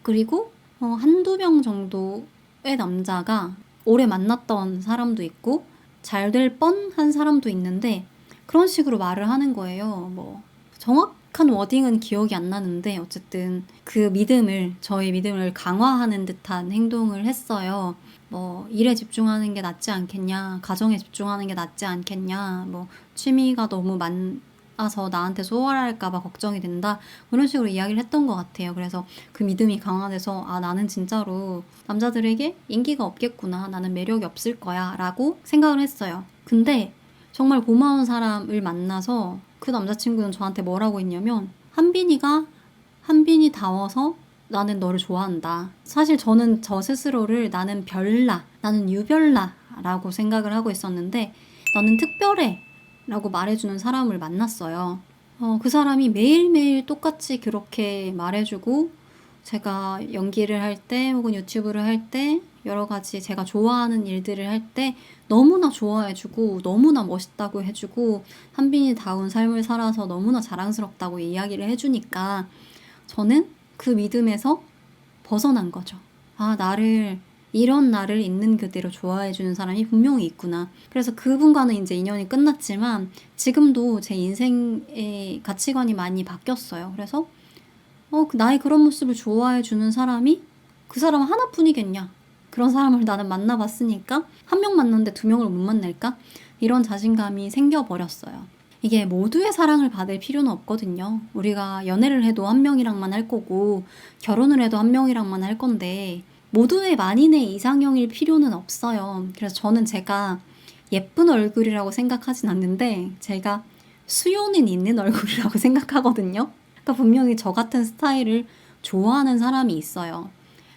그리고 한두 명 정도의 남자가 오래 만났던 사람도 있고 잘 될 뻔한 사람도 있는데 그런 식으로 말을 하는 거예요. 뭐 정확한 워딩은 기억이 안 나는데 어쨌든 저의 믿음을 강화하는 듯한 행동을 했어요. 뭐 일에 집중하는 게 낫지 않겠냐, 가정에 집중하는 게 낫지 않겠냐, 뭐 취미가 너무 많아서 나한테 소홀할까봐 걱정이 된다, 그런 식으로 이야기를 했던 것 같아요. 그래서 그 믿음이 강화돼서 나는 진짜로 남자들에게 인기가 없겠구나, 나는 매력이 없을 거야 라고 생각을 했어요. 근데 정말 고마운 사람을 만나서 그 남자친구는 저한테 뭐라고 했냐면 한빈이다워서 나는 너를 좋아한다. 사실 저는 저 스스로를 나는 별나, 나는 유별나라고 생각을 하고 있었는데 너는 특별해 라고 말해주는 사람을 만났어요. 그 사람이 매일매일 똑같이 그렇게 말해주고 제가 연기를 할 때 혹은 유튜브를 할 때 여러 가지 제가 좋아하는 일들을 할 때 너무나 좋아해주고 너무나 멋있다고 해주고 한빈이다운 삶을 살아서 너무나 자랑스럽다고 이야기를 해주니까 저는 그 믿음에서 벗어난 거죠. 이런 나를 있는 그대로 좋아해주는 사람이 분명히 있구나. 그래서 그분과는 이제 인연이 끝났지만 지금도 제 인생의 가치관이 많이 바뀌었어요. 그래서 나의 그런 모습을 좋아해주는 사람이 그 사람 하나뿐이겠냐. 그런 사람을 나는 만나봤으니까 한 명 만났는데 두 명을 못 만날까? 이런 자신감이 생겨버렸어요. 이게 모두의 사랑을 받을 필요는 없거든요. 우리가 연애를 해도 한 명이랑만 할 거고 결혼을 해도 한 명이랑만 할 건데 모두의 만인의 이상형일 필요는 없어요. 그래서 저는 제가 예쁜 얼굴이라고 생각하진 않는데 제가 수요는 있는 얼굴이라고 생각하거든요. 그러니까 분명히 저 같은 스타일을 좋아하는 사람이 있어요.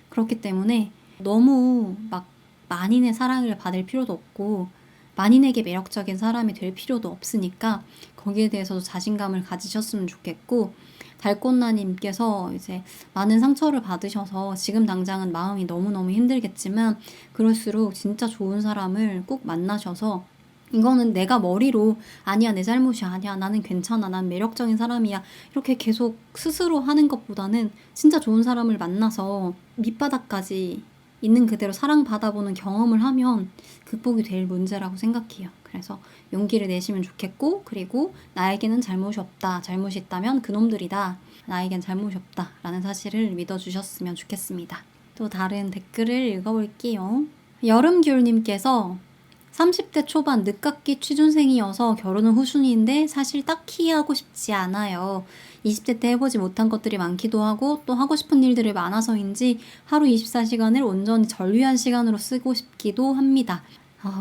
그렇기 때문에 너무 막 만인의 사랑을 받을 필요도 없고 만인에게 매력적인 사람이 될 필요도 없으니까 거기에 대해서도 자신감을 가지셨으면 좋겠고, 달꽃나님께서 이제 많은 상처를 받으셔서 지금 당장은 마음이 너무너무 힘들겠지만 그럴수록 진짜 좋은 사람을 꼭 만나셔서 이거는 내가 머리로 아니야 내 잘못이 아니야 나는 괜찮아 난 매력적인 사람이야 이렇게 계속 스스로 하는 것보다는 진짜 좋은 사람을 만나서 밑바닥까지 있는 그대로 사랑받아보는 경험을 하면 극복이 될 문제라고 생각해요. 그래서 용기를 내시면 좋겠고, 그리고 나에게는 잘못이 없다. 잘못이 있다면 그놈들이다. 나에겐 잘못이 없다. 라는 사실을 믿어주셨으면 좋겠습니다. 또 다른 댓글을 읽어볼게요. 여름귤님께서 30대 초반 늦깎이 취준생이어서 결혼은 후순위인데 사실 딱히 하고 싶지 않아요. 20대 때 해보지 못한 것들이 많기도 하고 또 하고 싶은 일들이 많아서인지 하루 24시간을 온전히 절 위한 시간으로 쓰고 싶기도 합니다.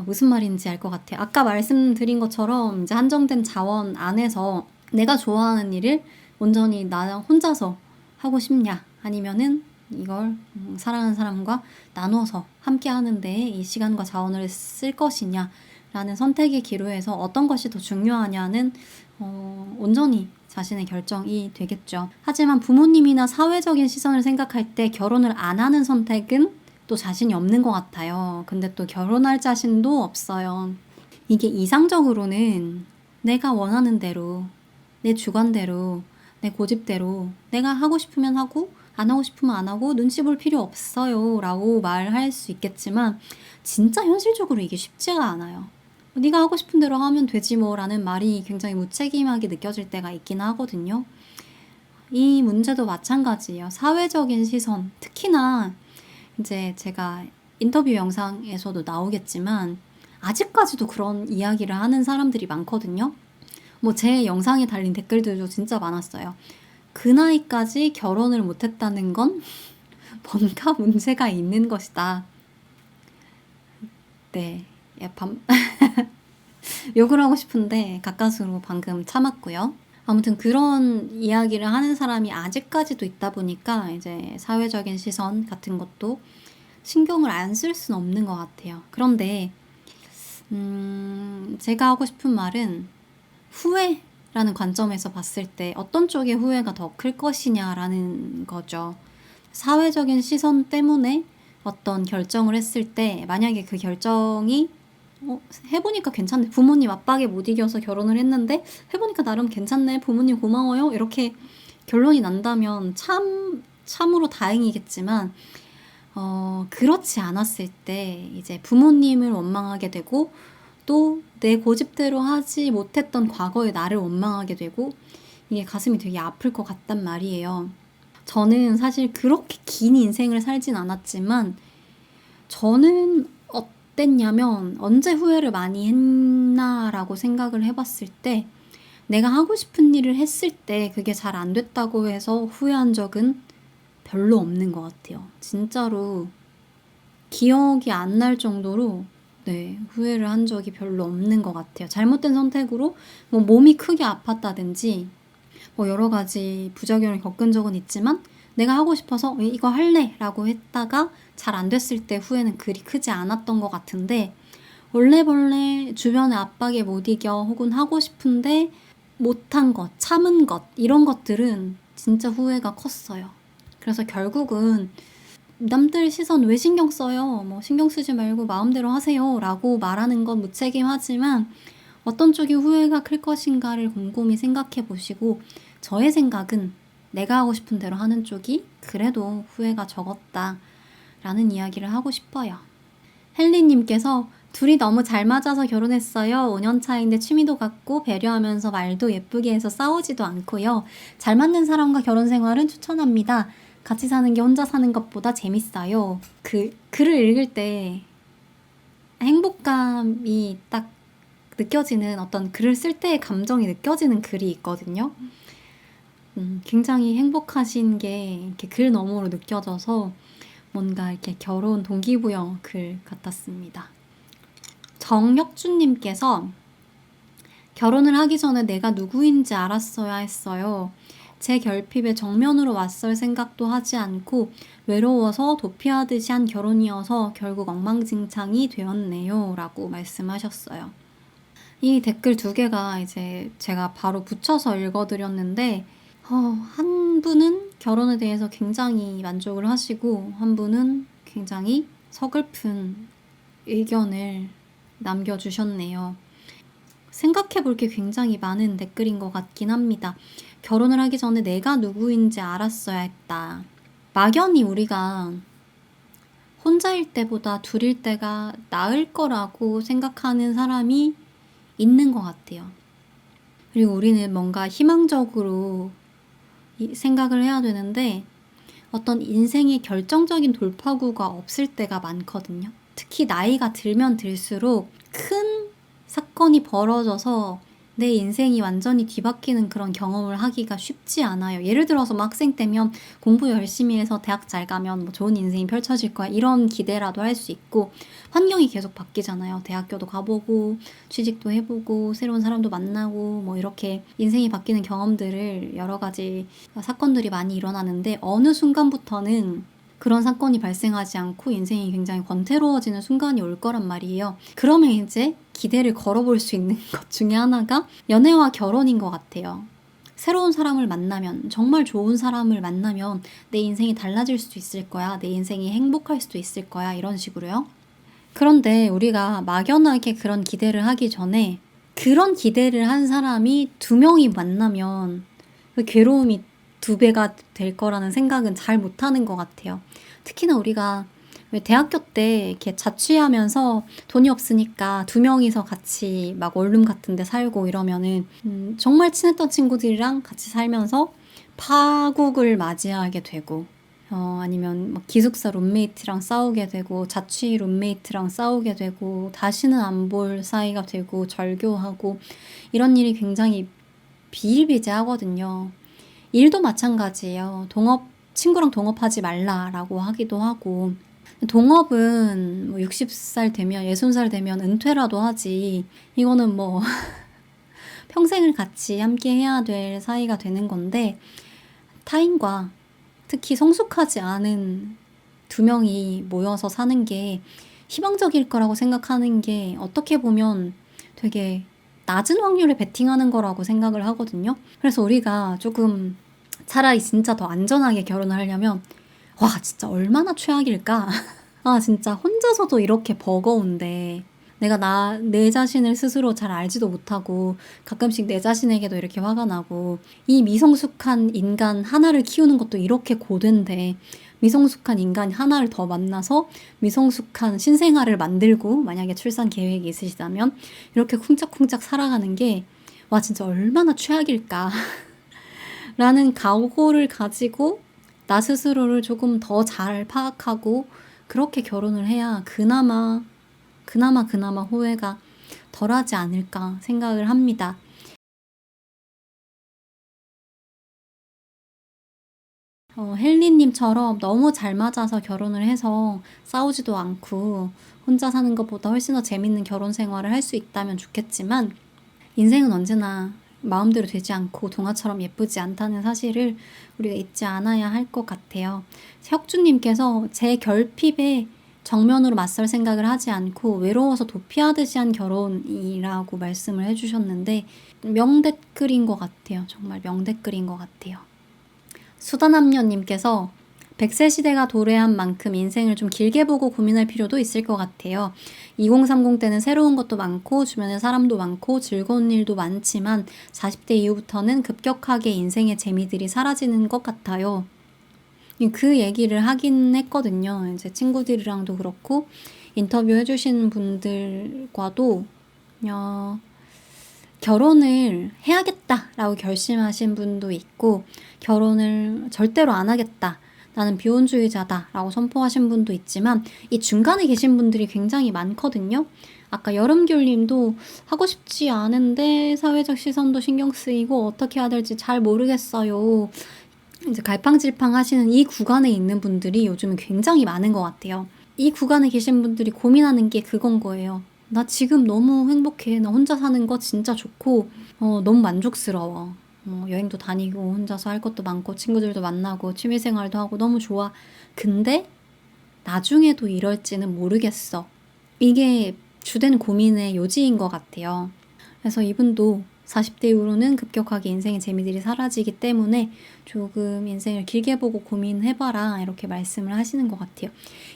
무슨 말인지 알 것 같아요. 아까 말씀드린 것처럼 이제 한정된 자원 안에서 내가 좋아하는 일을 온전히 나 혼자서 하고 싶냐, 아니면은 이걸 사랑하는 사람과 나눠서 함께 하는데 이 시간과 자원을 쓸 것이냐 라는 선택의 기로에서 어떤 것이 더 중요하냐는 온전히 자신의 결정이 되겠죠. 하지만 부모님이나 사회적인 시선을 생각할 때 결혼을 안 하는 선택은 또 자신이 없는 것 같아요. 근데 또 결혼할 자신도 없어요. 이게 이상적으로는 내가 원하는 대로, 내 주관대로, 내 고집대로 내가 하고 싶으면 하고 안 하고 싶으면 안 하고 눈치 볼 필요 없어요 라고 말할 수 있겠지만 진짜 현실적으로 이게 쉽지가 않아요. 네가 하고 싶은 대로 하면 되지 뭐 라는 말이 굉장히 무책임하게 느껴질 때가 있긴 하거든요. 이 문제도 마찬가지예요. 사회적인 시선, 특히나 이제 제가 인터뷰 영상에서도 나오겠지만 아직까지도 그런 이야기를 하는 사람들이 많거든요. 뭐 제 영상에 달린 댓글들도 진짜 많았어요. 그 나이까지 결혼을 못했다는 건 뭔가 문제가 있는 것이다. 네, 욕을 하고 싶은데 가까스로 방금 참았고요. 아무튼 그런 이야기를 하는 사람이 아직까지도 있다 보니까 이제 사회적인 시선 같은 것도 신경을 안 쓸 수는 없는 것 같아요. 그런데 제가 하고 싶은 말은 후회라는 관점에서 봤을 때 어떤 쪽의 후회가 더 클 것이냐라는 거죠. 사회적인 시선 때문에 어떤 결정을 했을 때 만약에 그 결정이 해보니까 괜찮네. 부모님 압박에 못 이겨서 결혼을 했는데 해보니까 나름 괜찮네. 부모님 고마워요. 이렇게 결론이 난다면 참으로 다행이겠지만 그렇지 않았을 때 이제 부모님을 원망하게 되고 또 내 고집대로 하지 못했던 과거의 나를 원망하게 되고 이게 가슴이 되게 아플 것 같단 말이에요. 저는 사실 그렇게 긴 인생을 살진 않았지만 저는 어땠냐면 언제 후회를 많이 했나라고 생각을 해봤을 때 내가 하고 싶은 일을 했을 때 그게 잘 안 됐다고 해서 후회한 적은 별로 없는 것 같아요. 진짜로 기억이 안 날 정도로 후회를 한 적이 별로 없는 것 같아요. 잘못된 선택으로 뭐 몸이 크게 아팠다든지 뭐 여러 가지 부작용을 겪은 적은 있지만 내가 하고 싶어서 이거 할래 라고 했다가 잘 안 됐을 때 후회는 그리 크지 않았던 것 같은데 원래벌레 주변의 압박에 못 이겨 혹은 하고 싶은데 못한 것, 참은 것 이런 것들은 진짜 후회가 컸어요. 그래서 결국은 남들 시선 왜 신경 써요? 뭐 신경 쓰지 말고 마음대로 하세요 라고 말하는 건 무책임하지만 어떤 쪽이 후회가 클 것인가를 곰곰이 생각해 보시고 저의 생각은 내가 하고 싶은 대로 하는 쪽이 그래도 후회가 적었다 라는 이야기를 하고 싶어요. 헬리님께서 둘이 너무 잘 맞아서 결혼했어요. 5년 차인데 취미도 같고 배려하면서 말도 예쁘게 해서 싸우지도 않고요. 잘 맞는 사람과 결혼 생활은 추천합니다. 같이 사는 게 혼자 사는 것보다 재밌어요. 글을 읽을 때 행복감이 딱 느껴지는 어떤 글을 쓸 때의 감정이 느껴지는 글이 있거든요. 굉장히 행복하신 게 이렇게 글 너머로 느껴져서 뭔가 이렇게 결혼 동기부여 글 같았습니다. 정혁준님께서 결혼을 하기 전에 내가 누구인지 알았어야 했어요. 제 결핍에 정면으로 맞설 생각도 하지 않고 외로워서 도피하듯이 한 결혼이어서 결국 엉망진창이 되었네요. 라고 말씀하셨어요. 이 댓글 두 개가 이제 제가 바로 붙여서 읽어드렸는데 한 분은 결혼에 대해서 굉장히 만족을 하시고 한 분은 굉장히 서글픈 의견을 남겨주셨네요. 생각해 볼 게 굉장히 많은 댓글인 것 같긴 합니다. 결혼을 하기 전에 내가 누구인지 알았어야 했다. 막연히 우리가 혼자일 때보다 둘일 때가 나을 거라고 생각하는 사람이 있는 것 같아요. 그리고 우리는 뭔가 희망적으로 생각을 해야 되는데 어떤 인생의 결정적인 돌파구가 없을 때가 많거든요. 특히 나이가 들면 들수록 큰 사건이 벌어져서 내 인생이 완전히 뒤바뀌는 그런 경험을 하기가 쉽지 않아요. 예를 들어서 뭐 학생 때면 공부 열심히 해서 대학 잘 가면 뭐 좋은 인생이 펼쳐질 거야 이런 기대라도 할 수 있고, 환경이 계속 바뀌잖아요. 대학교도 가보고 취직도 해보고 새로운 사람도 만나고 뭐 이렇게 인생이 바뀌는 경험들을 여러 가지 사건들이 많이 일어나는데 어느 순간부터는 그런 사건이 발생하지 않고 인생이 굉장히 권태로워지는 순간이 올 거란 말이에요. 그러면 이제 기대를 걸어볼 수 있는 것 중에 하나가 연애와 결혼인 것 같아요. 새로운 사람을 만나면, 정말 좋은 사람을 만나면 내 인생이 달라질 수도 있을 거야. 내 인생이 행복할 수도 있을 거야. 이런 식으로요. 그런데 우리가 막연하게 그런 기대를 하기 전에 그런 기대를 한 사람이 2명이 만나면 그 괴로움이 2배가 될 거라는 생각은 잘 못하는 것 같아요. 특히나 우리가 왜 대학교 때 이렇게 자취하면서 돈이 없으니까 2명이서 같이 막 원룸 같은 데 살고 이러면은 정말 친했던 친구들이랑 같이 살면서 파국을 맞이하게 되고 아니면 막 기숙사 룸메이트랑 싸우게 되고 자취 룸메이트랑 싸우게 되고 다시는 안 볼 사이가 되고 절교하고 이런 일이 굉장히 비일비재하거든요. 일도 마찬가지예요. 친구랑 동업하지 말라라고 하기도 하고, 동업은 뭐 60살 되면 60살 되면 은퇴라도 하지, 이거는 뭐 평생을 같이 함께 해야 될 사이가 되는 건데, 타인과 특히 성숙하지 않은 2명이 모여서 사는 게 희망적일 거라고 생각하는 게 어떻게 보면 되게 낮은 확률에 베팅하는 거라고 생각을 하거든요. 그래서 우리가 조금 차라리 진짜 더 안전하게 결혼을 하려면, 와 진짜 얼마나 최악일까. 아 진짜 혼자서도 이렇게 버거운데 내가 내 자신을 스스로 잘 알지도 못하고 가끔씩 내 자신에게도 이렇게 화가 나고, 이 미성숙한 인간 하나를 키우는 것도 이렇게 고된데 미성숙한 인간 하나를 더 만나서 미성숙한 신생아를 만들고, 만약에 출산 계획이 있으시다면 이렇게 쿵짝쿵짝 살아가는 게 와 진짜 얼마나 최악일까 라는 각오를 가지고 나 스스로를 조금 더 잘 파악하고 그렇게 결혼을 해야 그나마 후회가 덜하지 않을까 생각을 합니다. 헬리님처럼 너무 잘 맞아서 결혼을 해서 싸우지도 않고 혼자 사는 것보다 훨씬 더 재밌는 결혼 생활을 할 수 있다면 좋겠지만, 인생은 언제나 마음대로 되지 않고 동화처럼 예쁘지 않다는 사실을 우리가 잊지 않아야 할 것 같아요. 혁주님께서 제 결핍에 정면으로 맞설 생각을 하지 않고 외로워서 도피하듯이 한 결혼이라고 말씀을 해주셨는데, 명댓글인 것 같아요. 정말 명댓글인 것 같아요. 수다남녀님께서 100세 시대가 도래한 만큼 인생을 좀 길게 보고 고민할 필요도 있을 것 같아요. 2030 때는 새로운 것도 많고 주변에 사람도 많고 즐거운 일도 많지만 40대 이후부터는 급격하게 인생의 재미들이 사라지는 것 같아요. 그 얘기를 하긴 했거든요. 이제 친구들이랑도 그렇고 인터뷰 해주신 분들과도 결혼을 해야겠다라고 결심하신 분도 있고, 결혼을 절대로 안 하겠다, 나는 비혼주의자다라고 선포하신 분도 있지만, 이 중간에 계신 분들이 굉장히 많거든요. 아까 여름귤님도 하고 싶지 않은데 사회적 시선도 신경 쓰이고 어떻게 해야 될지 잘 모르겠어요. 이제 갈팡질팡 하시는 이 구간에 있는 분들이 요즘은 굉장히 많은 것 같아요. 이 구간에 계신 분들이 고민하는 게 그건 거예요. 나 지금 너무 행복해. 나 혼자 사는 거 진짜 좋고 너무 만족스러워. 여행도 다니고 혼자서 할 것도 많고 친구들도 만나고 취미생활도 하고 너무 좋아. 근데 나중에도 이럴지는 모르겠어. 이게 주된 고민의 요지인 것 같아요. 그래서 이분도 40대 이후로는 급격하게 인생의 재미들이 사라지기 때문에 조금 인생을 길게 보고 고민해봐라 이렇게 말씀을 하시는 것 같아요.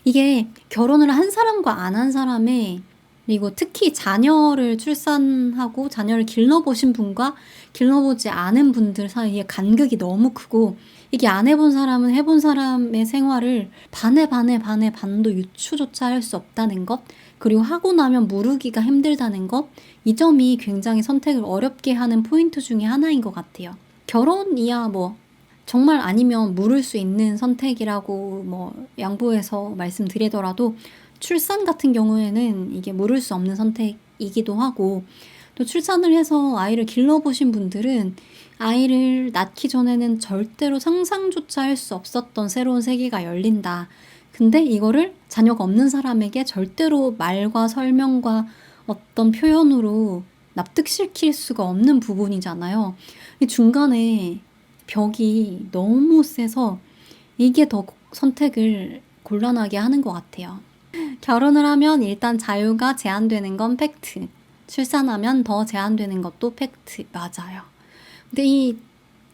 이게 결혼을 한 사람과 안 한 사람의 그리고 특히 자녀를 출산하고 자녀를 길러보신 분과 길러보지 않은 분들 사이에 간극이 너무 크고, 이게 안 해본 사람은 해본 사람의 생활을 반의 반도 유추조차 할 수 없다는 것, 그리고 하고 나면 무르기가 힘들다는 것, 이 점이 굉장히 선택을 어렵게 하는 포인트 중에 하나인 것 같아요. 결혼이야 뭐 정말 아니면 물을 수 있는 선택이라고 뭐 양보해서 말씀드리더라도, 출산 같은 경우에는 이게 물을 수 없는 선택이기도 하고, 또 출산을 해서 아이를 길러보신 분들은 아이를 낳기 전에는 절대로 상상조차 할 수 없었던 새로운 세계가 열린다. 근데 이거를 자녀가 없는 사람에게 절대로 말과 설명과 어떤 표현으로 납득시킬 수가 없는 부분이잖아요. 이 중간에 벽이 너무 세서 이게 더 선택을 곤란하게 하는 것 같아요. 결혼을 하면 일단 자유가 제한되는 건 팩트. 출산하면 더 제한되는 것도 팩트. 맞아요. 근데 이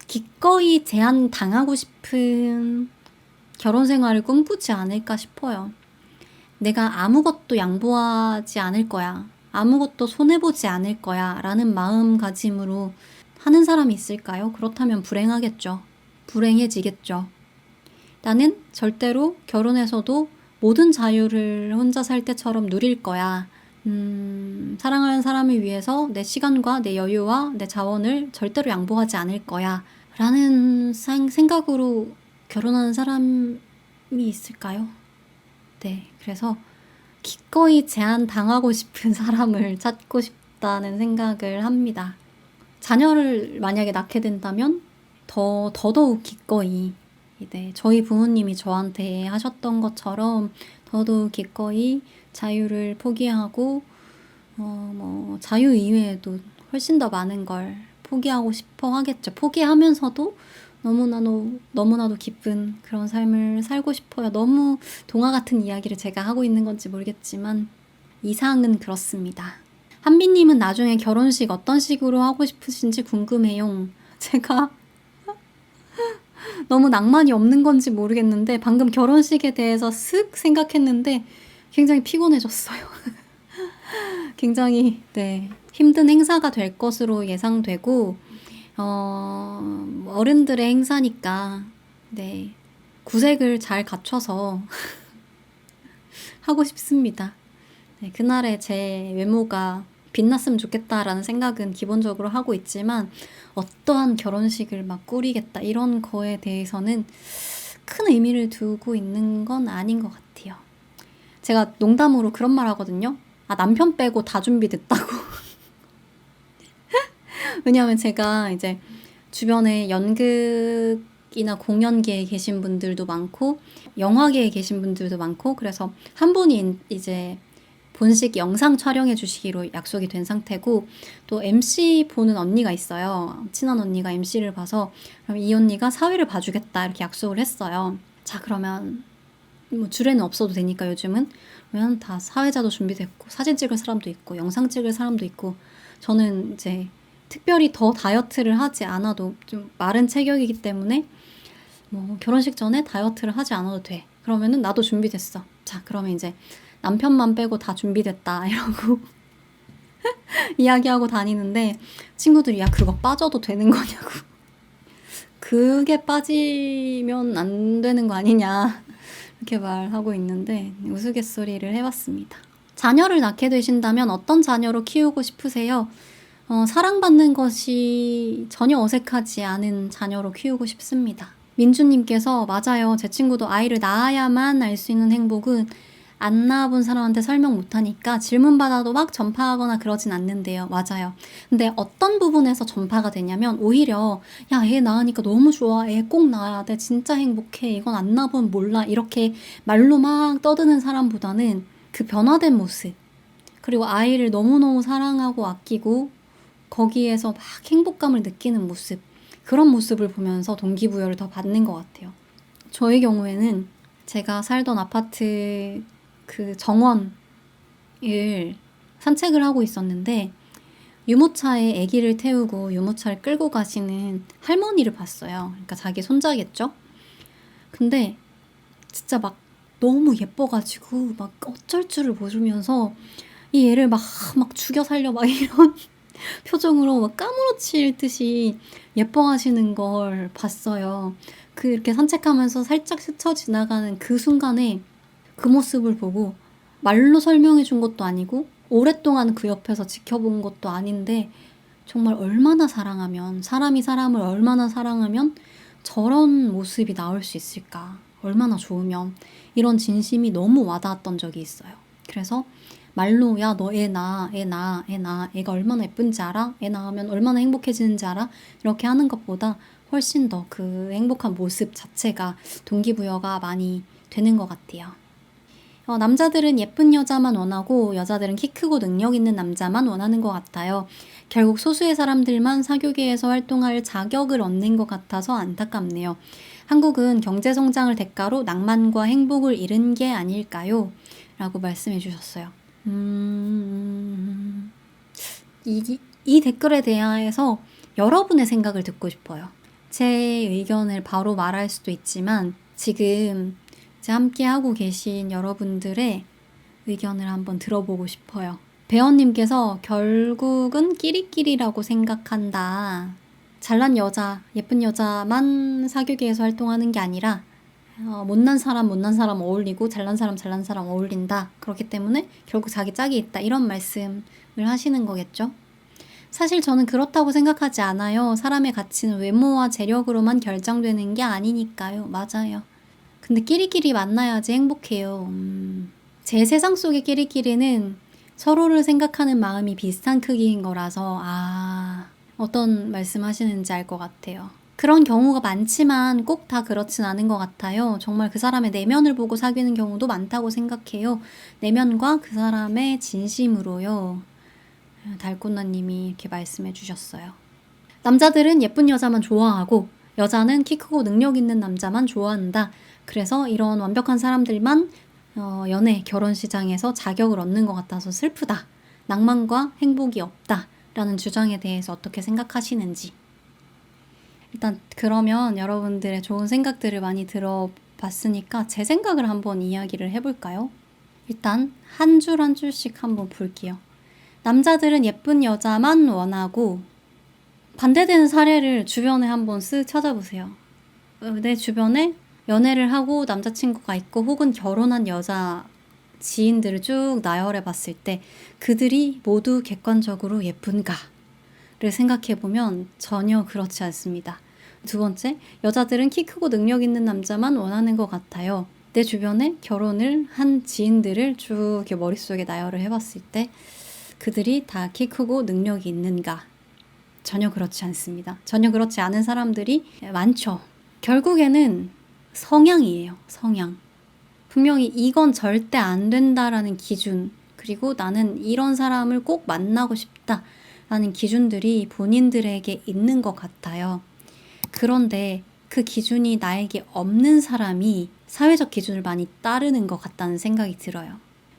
기꺼이 제한 당하고 싶은 결혼 생활을 꿈꾸지 않을까 싶어요. 내가 아무것도 양보하지 않을 거야. 아무것도 손해보지 않을 거야. 라는 마음가짐으로 하는 사람이 있을까요? 그렇다면 불행하겠죠. 불행해지겠죠. 나는 절대로 결혼해서도 모든 자유를 혼자 살 때처럼 누릴 거야. 사랑하는 사람을 위해서 내 시간과 내 여유와 내 자원을 절대로 양보하지 않을 거야. 라는 생각으로 결혼하는 사람이 있을까요? 네, 그래서 기꺼이 제한당하고 싶은 사람을 찾고 싶다는 생각을 합니다. 자녀를 만약에 낳게 된다면 더더욱 기꺼이, 네, 저희 부모님이 저한테 하셨던 것처럼 더더욱 기꺼이 자유를 포기하고 자유 이외에도 훨씬 더 많은 걸 포기하고 싶어 하겠죠. 포기하면서도 너무나도 기쁜 그런 삶을 살고 싶어요. 너무 동화 같은 이야기를 제가 하고 있는 건지 모르겠지만 이상은 그렇습니다. 한비님은 나중에 결혼식 어떤 식으로 하고 싶으신지 궁금해요. 제가 너무 낭만이 없는 건지 모르겠는데 방금 결혼식에 대해서 슥 생각했는데 굉장히 피곤해졌어요. 굉장히 힘든 행사가 될 것으로 예상되고, 어른들의 행사니까 구색을 잘 갖춰서 하고 싶습니다. 그날에 제 외모가 빛났으면 좋겠다라는 생각은 기본적으로 하고 있지만, 어떠한 결혼식을 막 꾸리겠다 이런 거에 대해서는 큰 의미를 두고 있는 건 아닌 것 같아요. 제가 농담으로 그런 말 하거든요. 남편 빼고 다 준비됐다고. 왜냐하면 제가 이제 주변에 연극이나 공연계에 계신 분들도 많고 영화계에 계신 분들도 많고, 그래서 한 분이 이제 본식 영상 촬영해 주시기로 약속이 된 상태고, 또 MC 보는 언니가 있어요. 친한 언니가 MC를 봐서 그럼 이 언니가 사회를 봐주겠다 이렇게 약속을 했어요. 자, 그러면 뭐 줄에는 없어도 되니까 요즘은, 그러면 다 사회자도 준비됐고 사진 찍을 사람도 있고 영상 찍을 사람도 있고, 저는 이제 특별히 더 다이어트를 하지 않아도 좀 마른 체격이기 때문에 뭐 결혼식 전에 다이어트를 하지 않아도 돼. 그러면은 나도 준비됐어. 자, 그러면 이제 남편만 빼고 다 준비됐다 이러고 이야기하고 다니는데, 친구들이 야 그거 빠져도 되는 거냐고. 그게 빠지면 안 되는 거 아니냐 이렇게 말하고 있는데 우스갯소리를 해봤습니다. 자녀를 낳게 되신다면 어떤 자녀로 키우고 싶으세요? 사랑받는 것이 전혀 어색하지 않은 자녀로 키우고 싶습니다. 민주님께서 맞아요. 제 친구도 아이를 낳아야만 알 수 있는 행복은 안 낳아본 사람한테 설명 못하니까 질문받아도 막 전파하거나 그러진 않는데요. 맞아요. 근데 어떤 부분에서 전파가 되냐면, 오히려 야, 애 낳으니까 너무 좋아. 애 꼭 낳아야 돼. 진짜 행복해. 이건 안 낳아보면 몰라. 이렇게 말로 막 떠드는 사람보다는 그 변화된 모습, 그리고 아이를 너무너무 사랑하고 아끼고 거기에서 막 행복감을 느끼는 모습, 그런 모습을 보면서 동기부여를 더 받는 것 같아요. 저의 경우에는 제가 살던 아파트 그 정원을 산책을 하고 있었는데 유모차에 아기를 태우고 유모차를 끌고 가시는 할머니를 봤어요. 그러니까 자기 손자겠죠? 근데 진짜 막 너무 예뻐가지고 막 어쩔 줄을 모르면서 이 애를 막 죽여 살려 막 이런 표정으로 막 까무러칠 듯이 예뻐하시는 걸 봤어요. 이렇게 산책하면서 살짝 스쳐 지나가는 그 순간에 그 모습을 보고 말로 설명해 준 것도 아니고 오랫동안 그 옆에서 지켜본 것도 아닌데 정말 얼마나 사랑하면, 사람이 사람을 얼마나 사랑하면 저런 모습이 나올 수 있을까? 얼마나 좋으면, 이런 진심이 너무 와닿았던 적이 있어요. 그래서 말로 야 너 애 낳아, 애 낳아, 애 낳아, 애가 얼마나 예쁜지 알아? 애 낳으면 얼마나 행복해지는지 알아? 이렇게 하는 것보다 훨씬 더 그 행복한 모습 자체가 동기부여가 많이 되는 것 같아요. 남자들은 예쁜 여자만 원하고 여자들은 키 크고 능력 있는 남자만 원하는 것 같아요. 결국 소수의 사람들만 사교계에서 활동할 자격을 얻는 것 같아서 안타깝네요. 한국은 경제 성장을 대가로 낭만과 행복을 잃은 게 아닐까요? 라고 말씀해 주셨어요. 이 댓글에 대해서 여러분의 생각을 듣고 싶어요. 제 의견을 바로 말할 수도 있지만 지금 함께 하고 계신 여러분들의 의견을 한번 들어보고 싶어요. 배원님께서 결국은 끼리끼리라고 생각한다. 잘난 여자, 예쁜 여자만 사교계에서 활동하는 게 아니라 못난 사람 어울리고 잘난 사람 어울린다. 그렇기 때문에 결국 자기 짝이 있다. 이런 말씀을 하시는 거겠죠? 사실 저는 그렇다고 생각하지 않아요. 사람의 가치는 외모와 재력으로만 결정되는 게 아니니까요. 맞아요. 근데 끼리끼리 만나야지 행복해요. 제 세상 속의 끼리끼리는 서로를 생각하는 마음이 비슷한 크기인 거라서 어떤 말씀 하시는지 알 것 같아요. 그런 경우가 많지만 꼭 다 그렇진 않은 것 같아요. 정말 그 사람의 내면을 보고 사귀는 경우도 많다고 생각해요. 내면과 그 사람의 진심으로요. 달꽃나님이 이렇게 말씀해 주셨어요. 남자들은 예쁜 여자만 좋아하고 여자는 키 크고 능력 있는 남자만 좋아한다. 그래서 이런 완벽한 사람들만 연애, 결혼 시장에서 자격을 얻는 것 같아서 슬프다. 낭만과 행복이 없다. 라는 주장에 대해서 어떻게 생각하시는지. 일단 그러면 여러분들의 좋은 생각들을 많이 들어봤으니까 제 생각을 한번 이야기를 해볼까요? 일단 한 줄 한 줄씩 한번 볼게요. 남자들은 예쁜 여자만 원하고 반대되는 사례를 주변에 한번 쓱 찾아보세요. 내 주변에 연애를 하고 남자친구가 있고 혹은 결혼한 여자 지인들을 쭉 나열해 봤을 때 그들이 모두 객관적으로 예쁜가를 생각해보면 전혀 그렇지 않습니다. 두 번째, 여자들은 키 크고 능력 있는 남자만 원하는 것 같아요. 내 주변에 결혼을 한 지인들을 쭉 이렇게 머릿속에 나열을 해봤을 때 그들이 다 키 크고 능력이 있는가? 전혀 그렇지 않습니다. 전혀 그렇지 않은 사람들이 많죠. 결국에는 성향이에요. 성향. 분명히 이건 절대 안 된다라는 기준, 그리고 나는 이런 사람을 꼭 만나고 싶다라는 기준들이 본인들에게 있는 것 같아요. 그런데 그 기준이 나에게 없는 사람이 사회적 기준을 많이 따르는 것 같다는 생각이 들어요.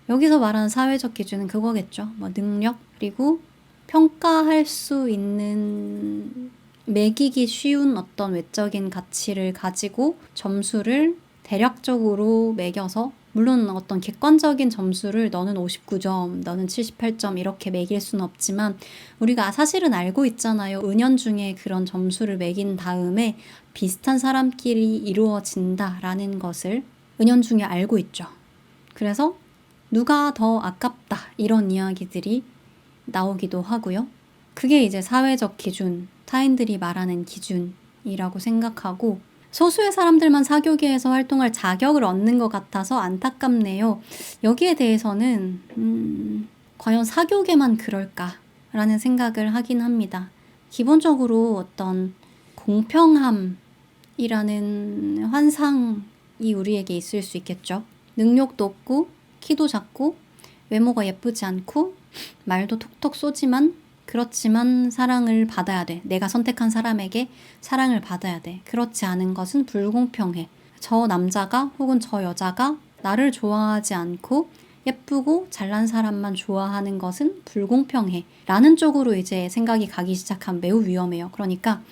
여기서 말하는 사회적 기준은 그거겠죠. 능력, 그리고 평가할 수 있는 매기기 쉬운 어떤 외적인 가치를 가지고 점수를 대략적으로 매겨서, 물론 어떤 객관적인 점수를 너는 59점, 너는 78점 이렇게 매길 수는 없지만 우리가 사실은 알고 있잖아요. 은연중에 그런 점수를 매긴 다음에 비슷한 사람끼리 이루어진다라는 것을 은연중에 알고 있죠. 그래서 누가 더 아깝다 이런 이야기들이 나오기도 하고요. 그게 이제 사회적 기준, 타인들이 말하는 기준이라고 생각하고, 소수의 사람들만 사교계에서 활동할 자격을 얻는 것 같아서 안타깝네요. 여기에 대해서는 과연 사교계만 그럴까라는 생각을 하긴 합니다. 기본적으로 어떤 공평함이라는 환상이 우리에게 있을 수 있겠죠. 능력도 없고 키도 작고 외모가 예쁘지 않고 말도 톡톡 쏘지만 그렇지만 사랑을 받아야 돼. 내가 선택한 사람에게 사랑을 받아야 돼. 그렇지 않은 것은 불공평해. 저 남자가 혹은 저 여자가 나를 좋아하지 않고 예쁘고 잘난 사람만 좋아하는 것은 불공평해. 라는 쪽으로 이제 생각이 가기 시작하면 매우 위험해요. 그러니까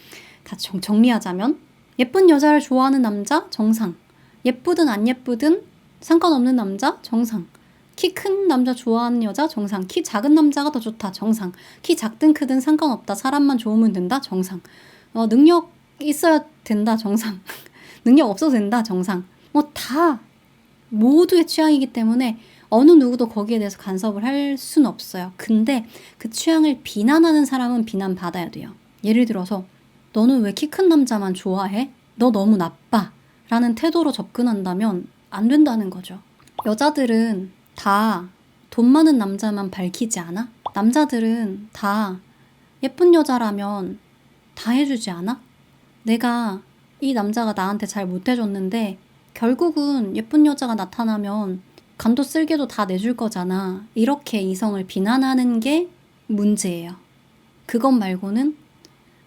다 정리하자면 예쁜 여자를 좋아하는 남자 정상. 예쁘든 안 예쁘든 상관없는 남자 정상. 키 큰 남자 좋아하는 여자 정상. 키 작은 남자가 더 좋다 정상. 키 작든 크든 상관없다. 사람만 좋으면 된다 정상. 능력 있어야 된다 정상. 능력 없어도 된다 정상. 다 모두의 취향이기 때문에 어느 누구도 거기에 대해서 간섭을 할 수는 없어요. 근데 그 취향을 비난하는 사람은 비난받아야 돼요. 예를 들어서 너는 왜 키 큰 남자만 좋아해? 너 너무 나빠 라는 태도로 접근한다면 안 된다는 거죠. 여자들은 다 돈 많은 남자만 밝히지 않아? 남자들은 다 예쁜 여자라면 다 해주지 않아? 내가 이 남자가 나한테 잘 못해줬는데 결국은 예쁜 여자가 나타나면 간도 쓸개도 다 내줄 거잖아. 이렇게 이성을 비난하는 게 문제예요. 그것 말고는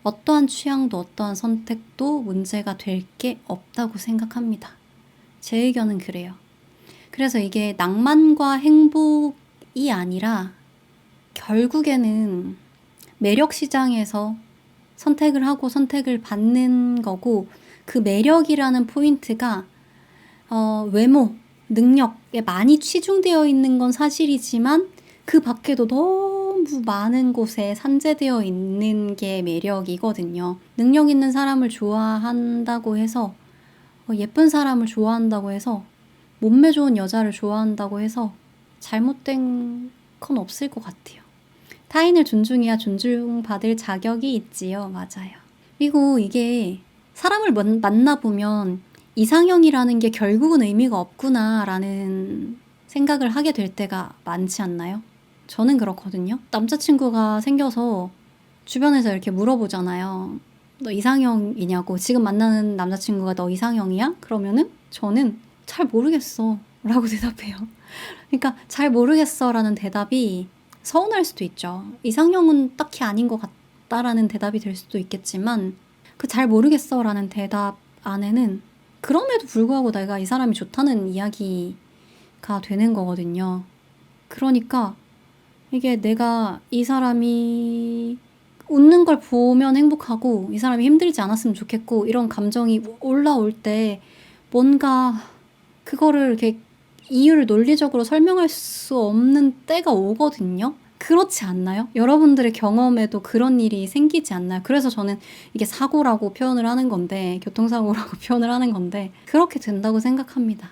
어떠한 취향도 어떠한 선택도 문제가 될 게 없다고 생각합니다. 제 의견은 그래요. 그래서 이게 낭만과 행복이 아니라 결국에는 매력 시장에서 선택을 하고 선택을 받는 거고, 그 매력이라는 포인트가 외모, 능력에 많이 치중되어 있는 건 사실이지만 그 밖에도 너무 많은 곳에 산재되어 있는 게 매력이거든요. 능력 있는 사람을 좋아한다고 해서, 예쁜 사람을 좋아한다고 해서, 몸매 좋은 여자를 좋아한다고 해서 잘못된 건 없을 것 같아요. 타인을 존중해야 존중받을 자격이 있지요. 맞아요. 그리고 이게 사람을 만나보면 이상형이라는 게 결국은 의미가 없구나라는 생각을 하게 될 때가 많지 않나요? 저는 그렇거든요. 남자친구가 생겨서 주변에서 이렇게 물어보잖아요. 너 이상형이냐고. 지금 만나는 남자친구가 너 이상형이야? 그러면은 저는 잘 모르겠어 라고 대답해요. 그러니까 잘 모르겠어 라는 대답이 서운할 수도 있죠. 이상형은 딱히 아닌 것 같다라는 대답이 될 수도 있겠지만, 그 잘 모르겠어 라는 대답 안에는 그럼에도 불구하고 내가 이 사람이 좋다는 이야기가 되는 거거든요. 그러니까 이게 내가 이 사람이 웃는 걸 보면 행복하고 이 사람이 힘들지 않았으면 좋겠고 이런 감정이 올라올 때 뭔가 그거를 이렇게 이유를 논리적으로 설명할 수 없는 때가 오거든요. 그렇지 않나요? 여러분들의 경험에도 그런 일이 생기지 않나요? 그래서 저는 이게 사고라고 표현을 하는 건데, 교통사고라고 표현을 하는 건데, 그렇게 된다고 생각합니다.